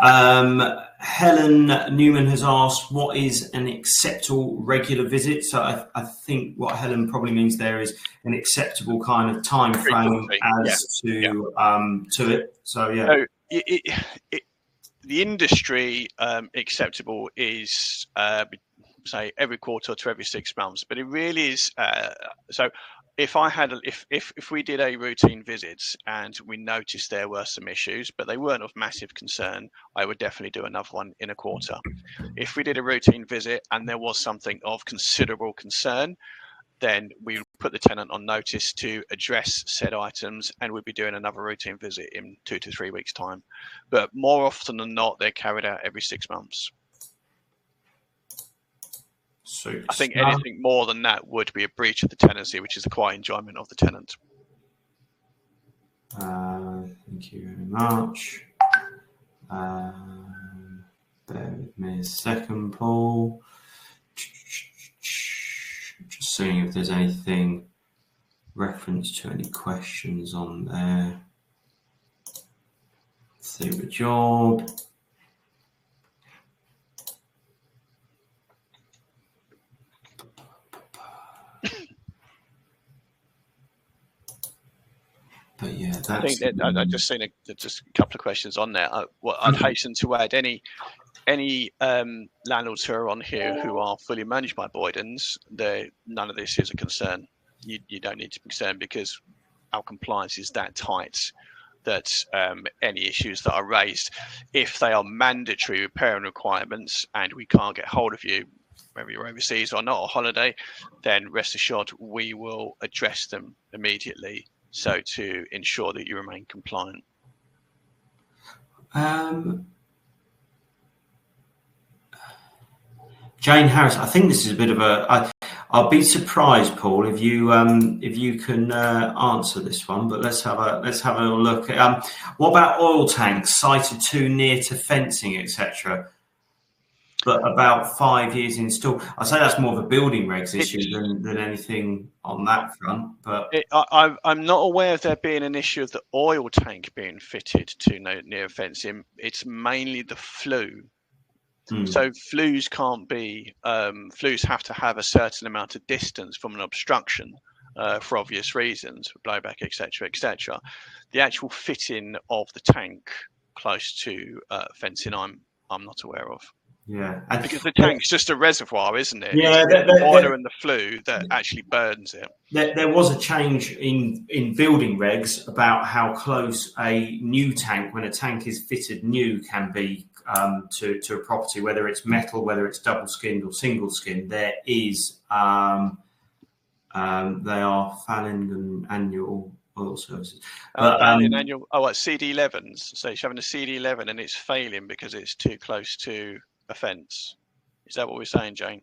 Helen Newman has asked, what is an acceptable regular visit? So I think what Helen probably means there is an acceptable kind of time frame as to it. So so the industry acceptable is say every quarter to every 6 months, but it really is so if we did a routine visit and we noticed there were some issues, but they weren't of massive concern, I would definitely do another one in a quarter. If we did a routine visit and there was something of considerable concern, then we put the tenant on notice to address said items, and we'd be doing another routine visit in 2 to 3 weeks' time. But more often than not, they're carried out every 6 months. I think anything more than that would be a breach of the tenancy, which is the quiet enjoyment of the tenant. Thank you very much. Bear with me a second, Paul. Just seeing if there's anything reference to any questions on there. See the job. But yeah, that's... I think that I've just seen just a couple of questions on there. I'd hasten to add any landlords who are on here who are fully managed by Boydens, none of this is a concern. You don't need to be concerned, because our compliance is that tight that any issues that are raised, if they are mandatory repairing requirements and we can't get hold of you, whether you're overseas or not, or holiday, then rest assured we will address them immediately, so to ensure that you remain compliant. Jane Harris, I think this is a bit of a... I'll be surprised, Paul, if you can answer this one. But let's have a little look. What about oil tanks sited too near to fencing, etc., but about 5 years installed? I'd say that's more of a building regs issue than anything on that front. But I'm not aware of there being an issue of the oil tank being fitted to near fencing. It's mainly the flue. So flues can't be, flues have to have a certain amount of distance from an obstruction for obvious reasons, for blowback, etc., etc. The actual fitting of the tank close to fencing, I'm not aware of. Yeah, because the tank's just a reservoir, isn't it? Yeah, the water and the flue that actually burns it. There was a change in building regs about how close a new tank, when a tank is fitted new, can be to a property, whether it's metal, whether it's double skinned or single skinned. There is they are Fallin and annual oil services. Annual. What CD11s? So you're having a CD11 and it's failing because it's too close to a fence. Is that what we're saying, Jane?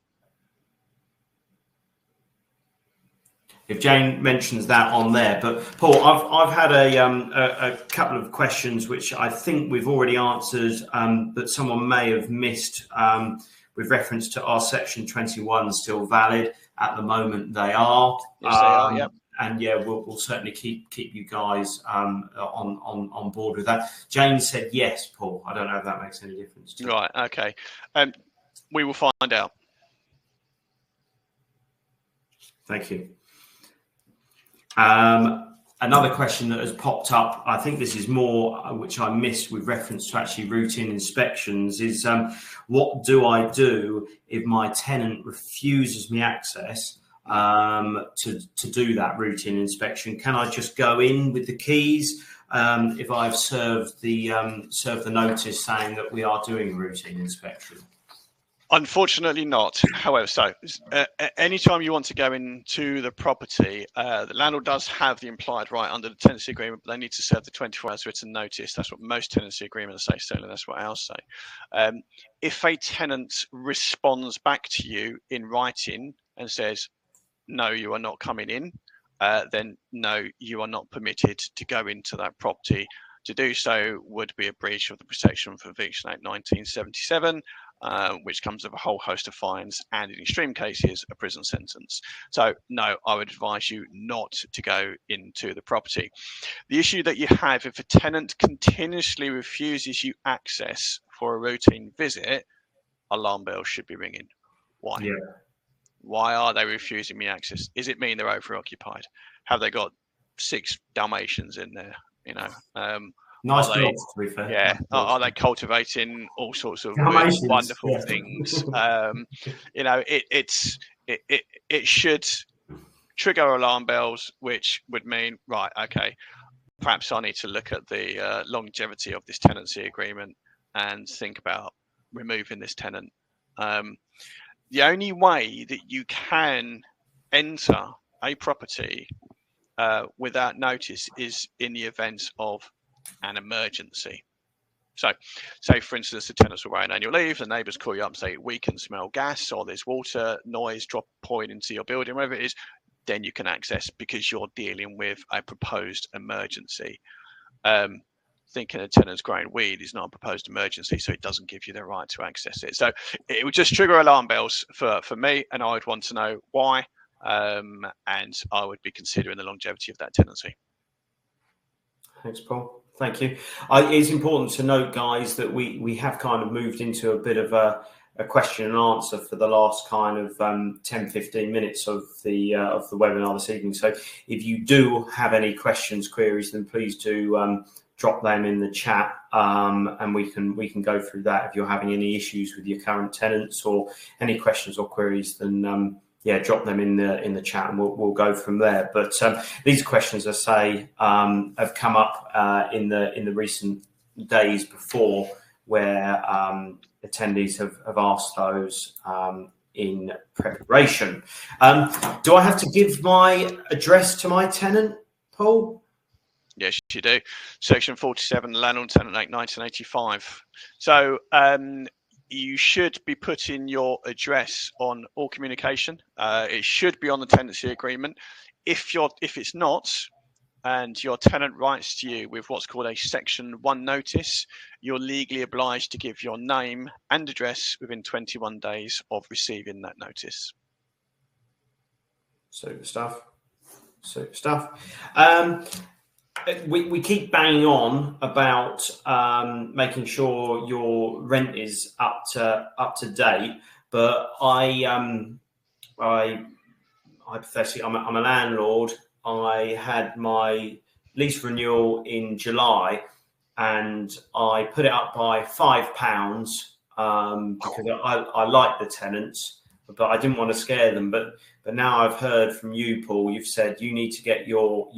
If Jane mentions that on there, but Paul, I've had a couple of questions which I think we've already answered, but someone may have missed with reference to our section 21 still valid at the moment. They are. Yes, they are. Yep. And yeah, we'll certainly keep you guys on board with that. Jane said yes, Paul. I don't know if that makes any difference to you. Right. Okay. We will find out. Thank you. Another question that has popped up, I think this is more, which I missed with reference to actually routine inspections, is what do I do if my tenant refuses me access to do that routine inspection? Can I just go in with the keys if I've served the notice saying that we are doing a routine inspection? Unfortunately not. However, anytime you want to go into the property, the landlord does have the implied right under the tenancy agreement, but they need to serve the 24 hours written notice. That's what most tenancy agreements say, certainly that's what ours say. If a tenant responds back to you in writing and says, no, you are not coming in, then no, you are not permitted to go into that property. To do so would be a breach of the Protection from Eviction Act 1977, which comes with a whole host of fines and, in extreme cases, a prison sentence. So, no, I would advise you not to go into the property. The issue that you have, if a tenant continuously refuses you access for a routine visit, alarm bells should be ringing. Why? Yeah. Why are they refusing me access? Is it mean they're overoccupied? Have they got 6 Dalmatians in there? You know, nice dogs, to be fair. Yeah, nice are they cultivating all sorts of weird, wonderful things? You know, it should trigger alarm bells, which would mean, right, okay, perhaps I need to look at the longevity of this tenancy agreement and think about removing this tenant. The only way that you can enter a property without notice is in the event of an emergency. So, say for instance, the tenants were away on annual leave, the neighbours call you up and say, we can smell gas, or there's water, noise, drop point into your building, whatever it is, then you can access because you're dealing with a proposed emergency. Thinking a tenant's growing weed is not a proposed emergency, so it doesn't give you the right to access it. So it would just trigger alarm bells for me, and I would want to know why, and I would be considering the longevity of that tenancy. Thanks, Paul. Thank you. It's important to note, guys, that we have kind of moved into a bit of a question and answer for the last kind of 10-15 minutes of the webinar this evening. So if you do have any questions, queries, then please do drop them in the chat, and we can go through that. If you're having any issues with your current tenants or any questions or queries, then yeah, drop them in the chat, and we'll go from there. But these questions, I say, have come up in the recent days before, where attendees have asked those in preparation. Do I have to give my address to my tenant, Paul? Yes, you do. Section 47, Landlord Tenant Act 1985. So you should be putting your address on all communication. It should be on the tenancy agreement. If it's not, and your tenant writes to you with what's called a Section 1 notice, you're legally obliged to give your name and address within 21 days of receiving that notice. Super stuff. Super stuff. We keep banging on about making sure your rent is up to date, but hypothetically, I'm a landlord. I had my lease renewal in July, and I put it up by £5 because I like the tenants, but I didn't want to scare them. But now I've heard from you, Paul. You've said you need to get your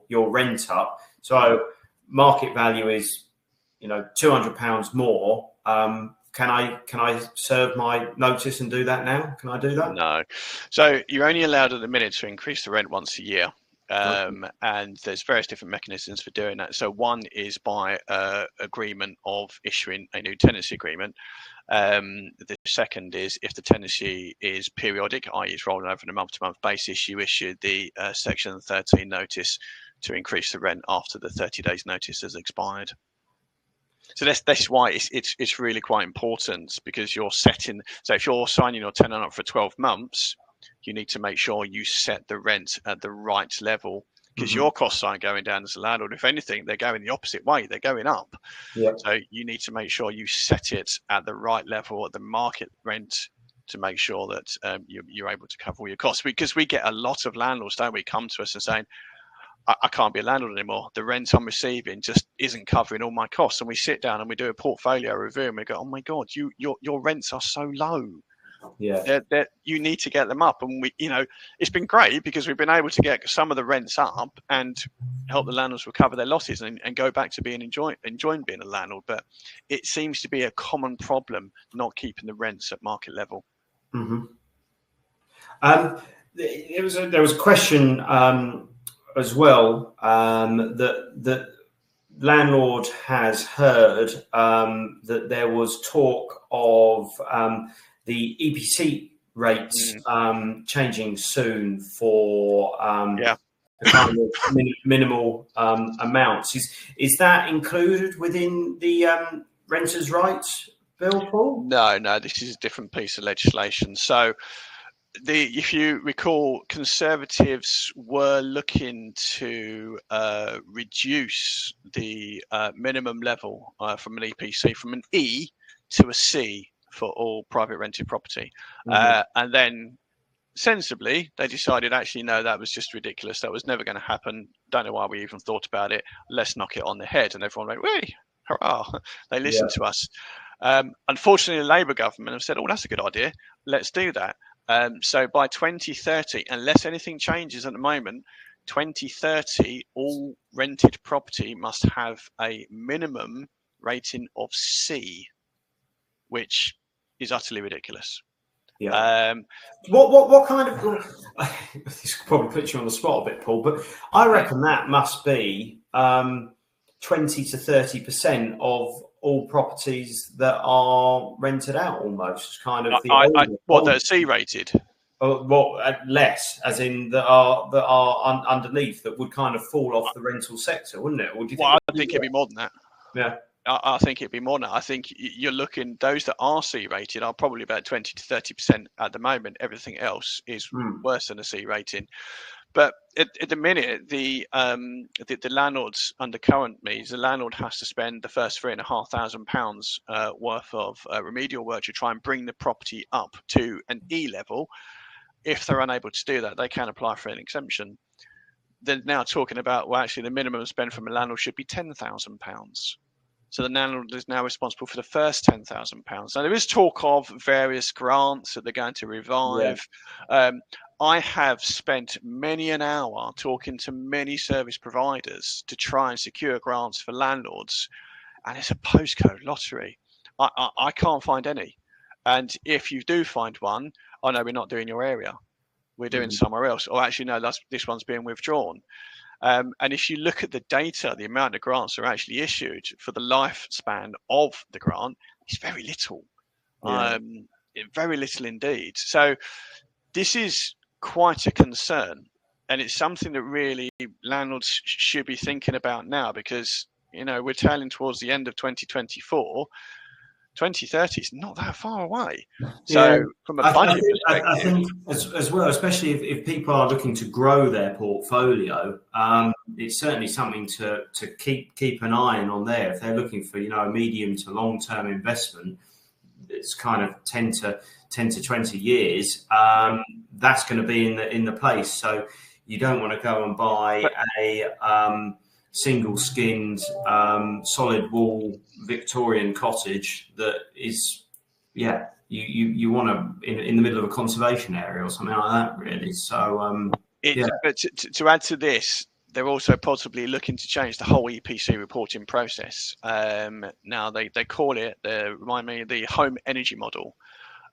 rent up. So market value is, £200 more. Can I serve my notice and do that now? Can I do that? No. So you're only allowed at the minute to increase the rent once a year. And there's various different mechanisms for doing that. So one is by agreement of issuing a new tenancy agreement. The second is if the tenancy is periodic, i.e. it's rolling over on a month-to-month basis, you issue the Section 13 notice to increase the rent after the 30 days notice has expired. So that's why it's really quite important, because you're setting. So if you're signing your tenant up for 12 months, you need to make sure you set the rent at the right level, because your costs aren't going down as a landlord. If anything, they're going the opposite way. They're going up. Yep. So you need to make sure you set it at the right level, at the market rent, to make sure that you're able to cover all your costs. Because we get a lot of landlords, don't we, come to us and saying, I can't be a landlord anymore. The rent I'm receiving just isn't covering all my costs. And we sit down and we do a portfolio review, and we go, oh my God, your rents are so low. Yeah, you need to get them up. And it's been great because we've been able to get some of the rents up and help the landlords recover their losses and go back to enjoying being a landlord. But it seems to be a common problem not keeping the rents at market level. Mm-hmm. There was a question as well that Landlord has heard that there was talk of the EPC rates changing soon for the kind of minimal amounts. Is that included within the renters' rights bill, Paul? No, this is a different piece of legislation. So if you recall, Conservatives were looking to reduce the minimum level from an EPC from an E to a C for all private rented property. And then sensibly, they decided, actually, no, that was just ridiculous. That was never going to happen. Don't know why we even thought about it. Let's knock it on the head. And everyone went, "Way, hurrah." They listened to us. Unfortunately, the Labour government have said, oh, that's a good idea. Let's do that. So by 2030, unless anything changes at the moment, 2030, all rented property must have a minimum rating of C, which is utterly ridiculous. Yeah. What kind of? This probably puts you on the spot a bit, Paul, but I reckon that must be 20 to 30% of all properties that are rented out, almost kind of what they're C rated. Well, less, as in that are underneath that would kind of fall off the rental sector, wouldn't it? Or do you I think it'd be more than that. Yeah. I think it'd be more than that. I think you're looking, those that are C rated are probably about 20 to 30% at the moment. Everything else is worse than a C rating. But at the minute, the landlords under current means, the landlord has to spend the first £3,500 worth of remedial work to try and bring the property up to an E level. If they're unable to do that, they can apply for an exemption. They're now talking about, well, actually, the minimum spend from a landlord should be £10,000. So the landlord is now responsible for the first £10,000. Now, there is talk of various grants that they're going to revive. Yeah. I have spent many an hour talking to many service providers to try and secure grants for landlords, and it's a postcode lottery. I can't find any. And if you do find one, I know we're not doing your area. We're doing somewhere else. Or actually, no, this one's being withdrawn. And if you look at the data, the amount of grants are actually issued for the lifespan of the grant is very little. Yeah. Very little indeed. So this is quite a concern. And it's something that really landlords should be thinking about now, because, we're tailing towards the end of 2024. 2030 is not that far away. So from a budget perspective, I think as well, especially if people are looking to grow their portfolio, it's certainly something to keep an eye on there. If they're looking for a medium to long term investment, it's kind of 10 to 20 years. That's going to be in the place. So you don't want to go and buy a single-skinned, solid wall Victorian cottage that is, you want to in the middle of a conservation area or something like that, really. So, But to add to this, they're also possibly looking to change the whole EPC reporting process. Now they call it, the home energy model.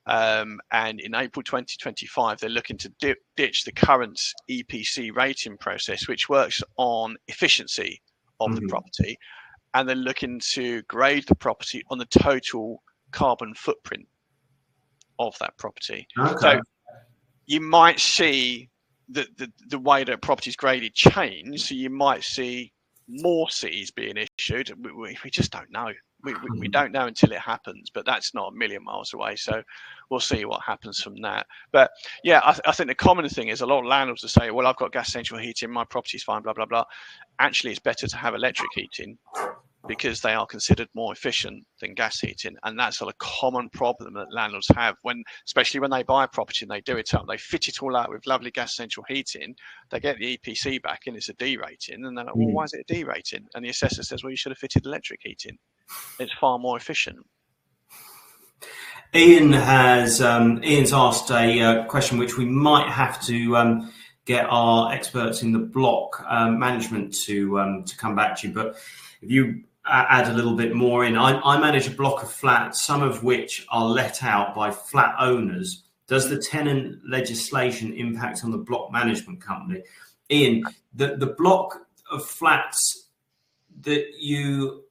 And in April 2025, they're looking to ditch the current EPC rating process, which works on efficiency of the property, and they're looking to grade the property on the total carbon footprint of that property. Okay. So you might see the way that property is graded change. So you might see more Cs being issued. We just don't know. We don't know until it happens, but that's not a million miles away. So we'll see what happens from that. But yeah, I think the common thing is a lot of landlords will say, well, I've got gas central heating, my property's fine, blah, blah, blah. Actually, it's better to have electric heating because they are considered more efficient than gas heating. And that's a common problem that landlords have, especially when they buy a property and they do it up, they fit it all out with lovely gas central heating, they get the EPC back and it's a D rating. And they're like, well, why is it a D rating? And the assessor says, well, you should have fitted electric heating. It's far more efficient. Ian's asked a question which we might have to get our experts in the block management to come back to you. But if you add a little bit more in, I manage a block of flats, some of which are let out by flat owners. Does the tenant legislation impact on the block management company? Ian, the block of flats that you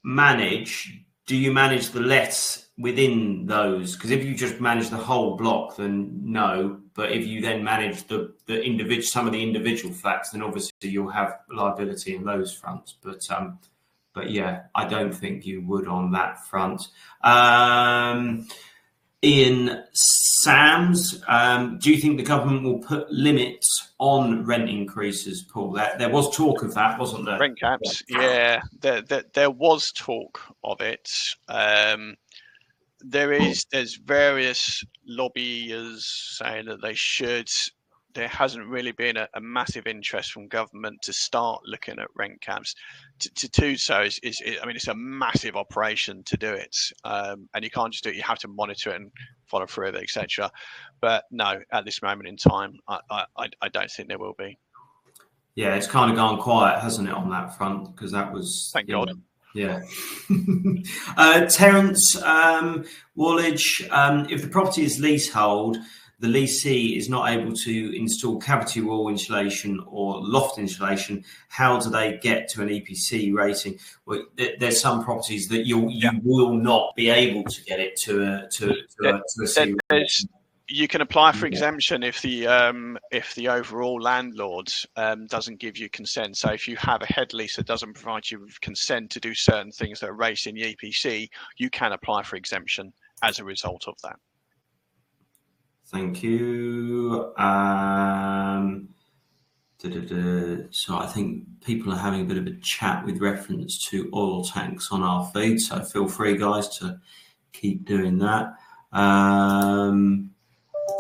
manage, do you manage the lets within those? Because if you just manage the whole block, then no. But if you then manage some of the individual flats, then obviously you'll have liability in those fronts. But yeah, I don't think you would on that front. Ian Sams, do you think the government will put limits on rent increases, Paul? There was talk of that, wasn't there? Rent caps, yeah. There was talk of it. There's various lobbyers saying that they should. there hasn't really been a massive interest from government to start looking at rent caps. To do so I mean, it's a massive operation to do it, and you can't just do it. You have to monitor it and follow through with it, etc. But no, at this moment in time, I don't think there will be. Yeah, it's kind of gone quiet, hasn't it, on that front? Because that was, thank God. Yeah. Terence Wallage, if the property is leasehold, the leasee is not able to install cavity wall insulation or loft insulation, how do they get to an EPC rating? Well, there's some properties that you will not be able to get it to a C rating. You can apply for exemption if the overall landlord doesn't give you consent. So if you have a head lease that doesn't provide you with consent to do certain things that are raised in the EPC, you can apply for exemption as a result of that. Thank you. So I think people are having a bit of a chat with reference to oil tanks on our feed. So feel free, guys, to keep doing that.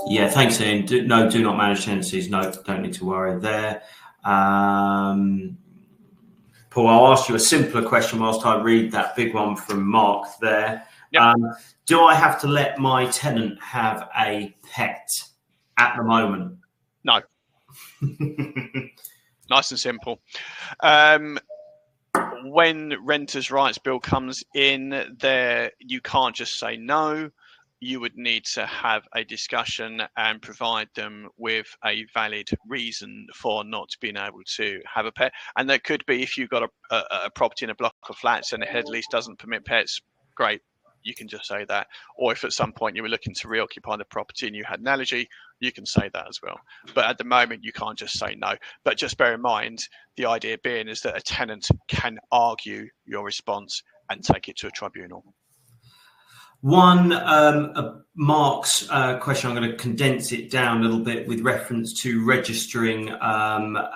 Yeah, thanks, Ian. Do not manage tenancies. No, don't need to worry there. Paul, I'll ask you a simpler question whilst I read that big one from Mark there. Yep. Do I have to let my tenant have a pet at the moment? No. Nice and simple. When renters' rights bill comes in there, you can't just say no. You would need to have a discussion and provide them with a valid reason for not being able to have a pet. And there could be, if you've got a property in a block of flats and the head lease doesn't permit pets, great, you can just say that. Or if at some point you were looking to reoccupy the property and you had an allergy, you can say that as well. But at the moment, you can't just say no. But just bear in mind, the idea being is that a tenant can argue your response and take it to a tribunal. One, Mark's question, I'm going to condense it down a little bit with reference to registering about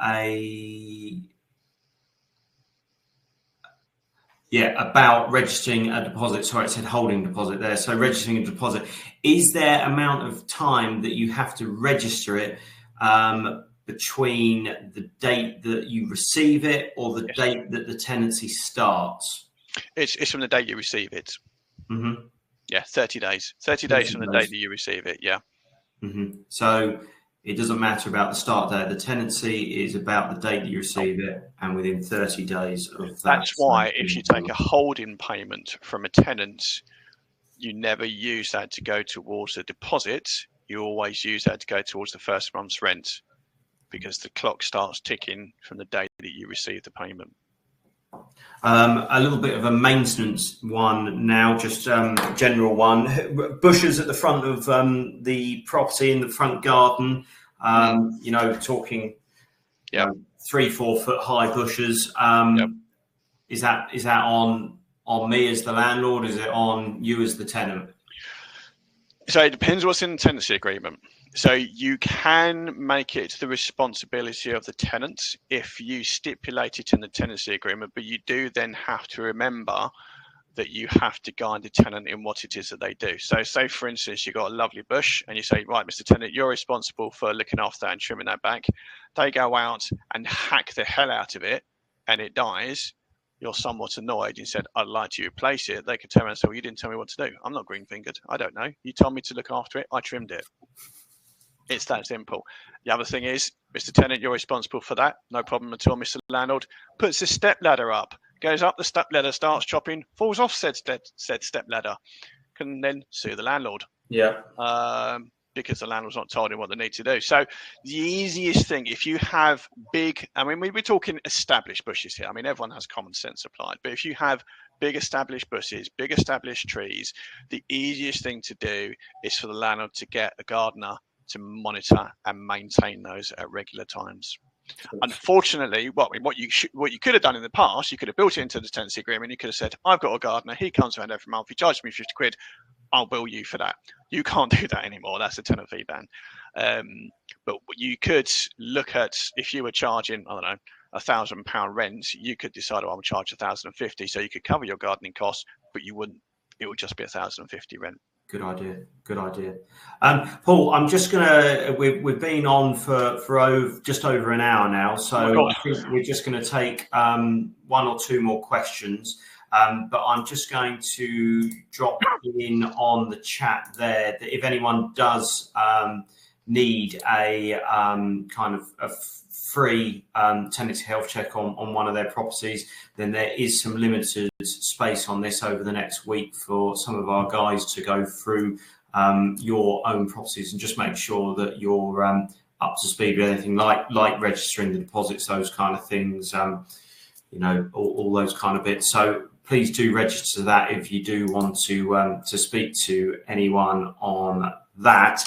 registering a deposit. Sorry, it said holding deposit there. So registering a deposit. Is there amount of time that you have to register it between the date that you receive it or the date that the tenancy starts? It's from the date you receive it. Mm-hmm. Yeah, 30 days. 30 days from the date that you receive it, yeah. Mm-hmm. So it doesn't matter about the start date. The tenancy is about the date that you receive it, and within 30 days of that. That's why if you take a holding payment from a tenant, you never use that to go towards a deposit. You always use that to go towards the first month's rent, because the clock starts ticking from the day that you receive the payment. A little bit of a maintenance one now, just general one. Bushes at the front of the property in the front garden, talking 3-4 foot high bushes. Is that on me as the landlord? Is it on you as the tenant? So it depends what's in the tenancy agreement. So you can make it the responsibility of the tenant if you stipulate it in the tenancy agreement, but you do then have to remember that you have to guide the tenant in what it is that they do. So say, for instance, you've got a lovely bush and you say, right, Mr. Tenant, you're responsible for looking after that and trimming that back. They go out and hack the hell out of it and it dies. You're somewhat annoyed. You said, I'd like to replace it. They could turn around and say, well, you didn't tell me what to do. I'm not green-fingered. I don't know. You told me to look after it. I trimmed it. It's that simple. The other thing is, Mr. Tenant, you're responsible for that. No problem at all, Mr. Landlord. Puts the step ladder up, goes up the step ladder, starts chopping, falls off said step ladder. Can then sue the landlord. Yeah. Because the landlord's not told him what they need to do. So the easiest thing, if you have big, I mean, we're talking established bushes here. I mean, everyone has common sense applied. But if you have big established bushes, big established trees, the easiest thing to do is for the landlord to get a gardener to monitor and maintain those at regular times. Unfortunately, what you could have done in the past, you could have built it into the tenancy agreement. You could have said, I've got a gardener, he comes around every month, he charges me 50 quid, I'll bill you for that. You can't do that anymore. That's a tenant fee ban. But you could look at, if you were charging, I don't know, £1,000 rent, you could decide, I'll charge 1,050, so you could cover your gardening costs, but you wouldn't. It would just be 1,050 rent. Good idea. Good idea. Paul, I'm just gonna. We've been on for just over an hour now, so I think we're just going to take one or two more questions. But I'm just going to drop in on the chat there that if anyone does need a kind of a free tenancy health check on one of their properties, then there is some limited space on this over the next week for some of our guys to go through your own properties and just make sure that you're up to speed with anything like registering the deposits, those kind of things, you know, all those kind of bits. So please do register that if you do want to speak to anyone on that.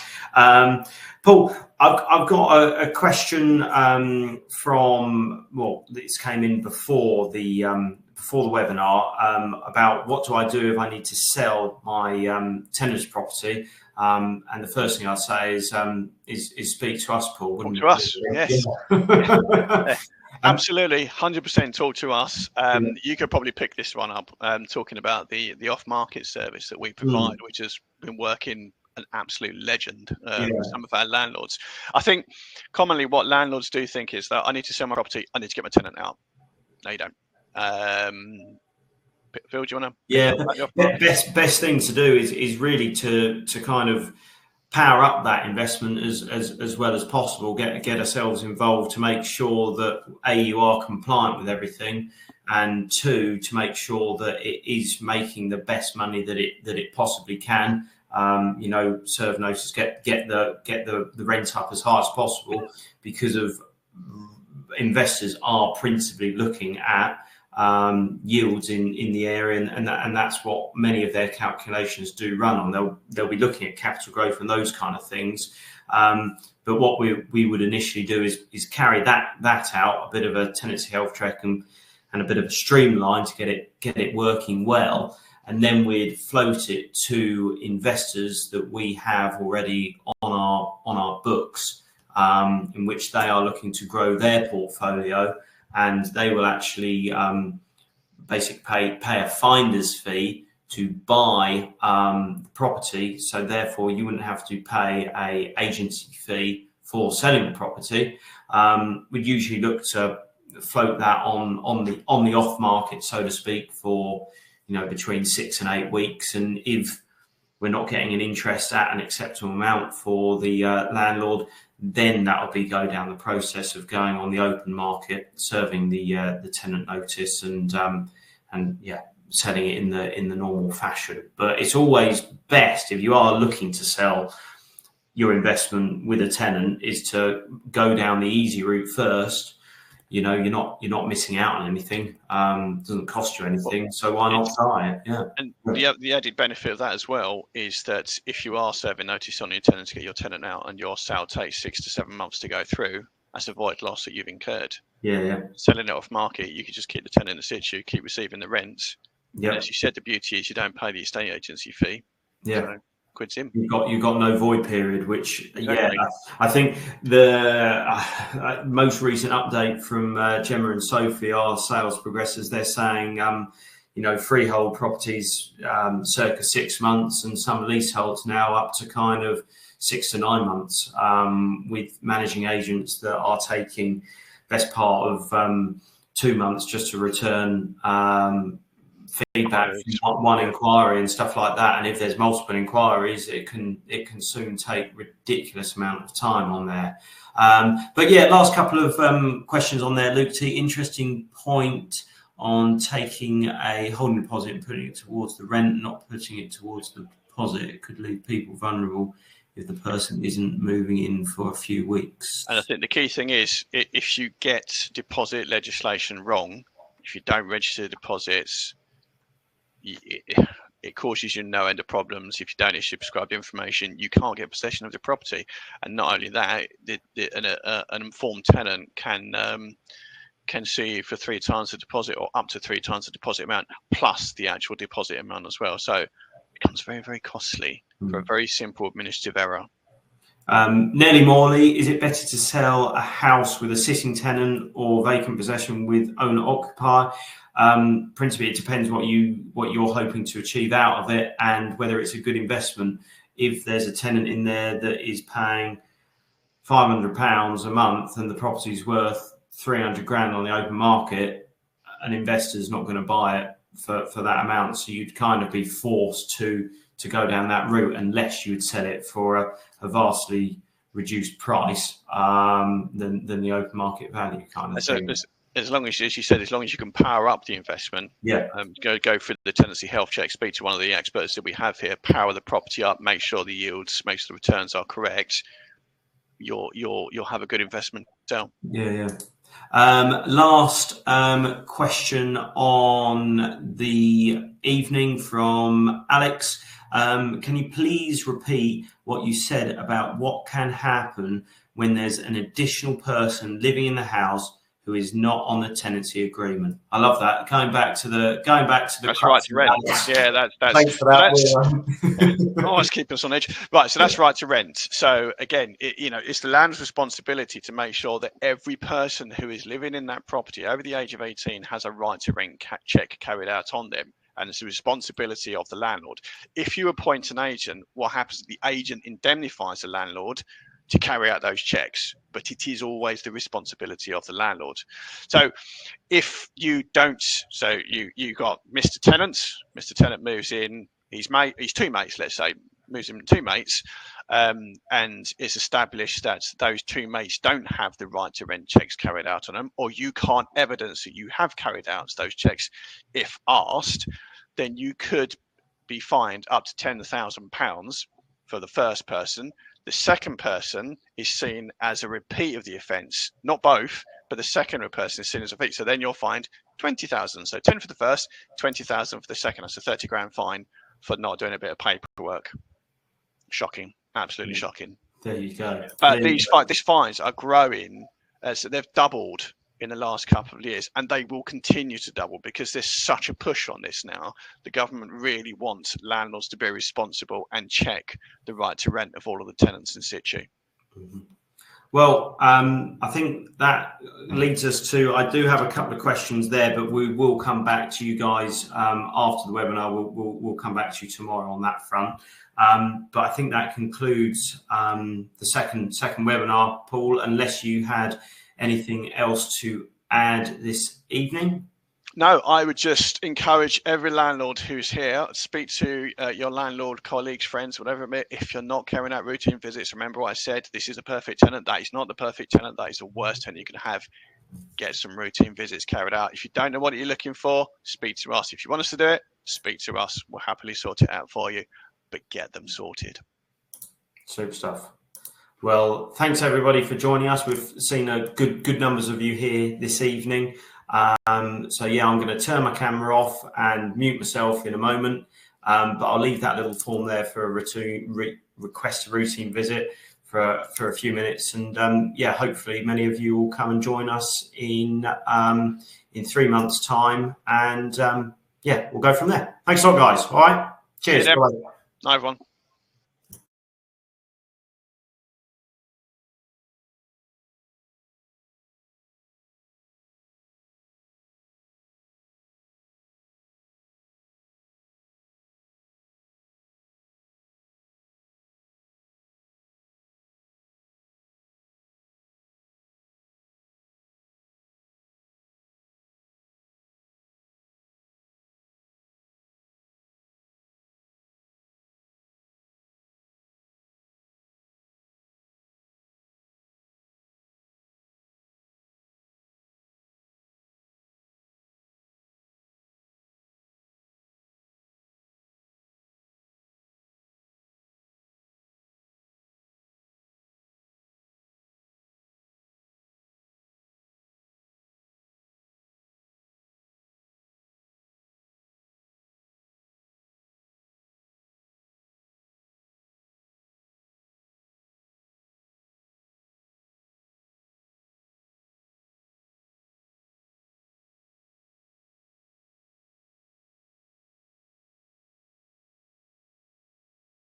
Paul, I've got a question from, well, this came in before the webinar about what do I do if I need to sell my tenant's property. And the first thing I'd say is speak to us, Paul. Talk to us, yes. Yeah. Absolutely, 100% talk to us. You could probably pick this one up, talking about the off-market service that we provide, which has been working an absolute legend for some of our landlords. I think commonly what landlords do think is that I need to sell my property, I need to get my tenant out. No, you don't. Phil, do you want to? Yeah, best thing to do is really to kind of power up that investment as well as possible. Get ourselves involved to make sure that A, you are compliant with everything, and two, to make sure that it is making the best money that it possibly can. You know, serve notice, get the rent up as high as possible, because of investors are principally looking at yields in the area, and that's what many of their calculations do run on. They'll be looking at capital growth and those kind of things. But what we would initially do is carry that out, a bit of a tenancy health check and a bit of a streamline to get it working well. And then we'd float it to investors that we have already on our books, in which they are looking to grow their portfolio, and they will actually basically pay a finder's fee to buy the property. So therefore, you wouldn't have to pay a agency fee for selling the property. We'd usually look to float that on the off market, so to speak, for between 6 and 8 weeks. And if we're not getting an interest at an acceptable amount for the landlord, then that will go down the process of going on the open market, serving the tenant notice, and selling it in the normal fashion. But it's always best, if you are looking to sell your investment with a tenant, is to go down the easy route first. You're not missing out on anything. Doesn't cost you anything, so why not try it? Yeah. And the added benefit of that as well is that if you are serving notice on your tenant to get your tenant out, and your sale takes 6 to 7 months to go through, that's a void loss that you've incurred. Yeah. Selling it off market, you could just keep the tenant in situ, keep receiving the rents. Yeah. As you said, the beauty is you don't pay the estate agency fee. Yeah. So, quid's in. You've got no void period, which exactly. I think the most recent update from Gemma and Sophie, our sales progressors, they're saying freehold properties circa 6 months, and some leaseholds now up to kind of 6 to 9 months, with managing agents that are taking best part of 2 months just to return feedback from one inquiry and stuff like that. And if there's multiple inquiries, it can soon take ridiculous amount of time on there. But yeah, last couple of questions on there, Luke T. Interesting point on taking a holding deposit and putting it towards the rent, not putting it towards the deposit. It could leave people vulnerable if the person isn't moving in for a few weeks. And I think the key thing is, if you get deposit legislation wrong, if you don't register deposits, it causes you no end of problems. If you don't issue prescribed information, you can't get possession of the property. And not only that, an informed tenant can sue you for 3 times the deposit, or up to 3 times the deposit amount, plus the actual deposit amount as well. So it becomes very, very costly for a very simple administrative error. Nellie Morley, is it better to sell a house with a sitting tenant or vacant possession with owner occupier? Principally, it depends what you're hoping to achieve out of it and whether it's a good investment. If there's a tenant in there that is paying £500 a month and the property's worth 300 grand on the open market, an investor's not going to buy it for that amount. So you'd kind of be forced to go down that route unless you would sell it for a vastly reduced price than the open market value kind of thing. As long as you said, as long as you can power up the investment, go through the tenancy health check, speak to one of the experts that we have here, power the property up, make sure the yields, make sure the returns are correct. You'll have a good investment sell. Yeah. Last question on the evening from Alex. Can you please repeat what you said about what can happen when there's an additional person living in the house who is not on the tenancy agreement? I love that. Going back to the. That's right to rent. Yeah, that's. Thanks for that. Always keep us on edge. Right, so that's right to rent. So again, it's the landlord's responsibility to make sure that every person who is living in that property over the age of 18 has a right to rent check carried out on them. And it's the responsibility of the landlord. If you appoint an agent, what happens is the agent indemnifies the landlord to carry out those checks, but it is always the responsibility of the landlord. So if you don't, so you got Mr. Tenant moves in, he's two mates, let's say, moves in two mates, and it's established that those two mates don't have the right to rent checks carried out on them, or you can't evidence that you have carried out those checks if asked, then you could be fined up to £10,000 for the first person. The second person is seen as a repeat of the offence, not both, but the second person is seen as a repeat. So then you're fined 20,000. So 10 for the first, 20,000 for the second. That's a 30 grand fine for not doing a bit of paperwork. Shocking, absolutely shocking. There you go. But these fines are growing. So they've doubled in the last couple of years, and they will continue to double because there's such a push on this now. The government really wants landlords to be responsible and check the right to rent of all of the tenants in situ. Mm-hmm. Well, I think that leads us to, I do have a couple of questions there, but we will come back to you guys after the webinar. We'll come back to you tomorrow on that front. But I think that concludes the second webinar, Paul, unless you had anything else to add this evening? No, I would just encourage every landlord who's here, speak to your landlord, colleagues, friends, whatever it may be. If you're not carrying out routine visits, remember what I said, this is a perfect tenant. That is not the perfect tenant. That is the worst tenant you can have. Get some routine visits carried out. If you don't know what you're looking for, speak to us. If you want us to do it, speak to us. We'll happily sort it out for you, but get them sorted. Super stuff. Well, thanks everybody for joining us. We've seen a good numbers of you here this evening. So yeah, I'm going to turn my camera off and mute myself in a moment, but I'll leave that little form there for a request a routine visit for a few minutes, and yeah, hopefully many of you will come and join us in 3 months' time, and yeah, we'll go from there. Thanks a lot, guys. All right, cheers. Bye, everyone.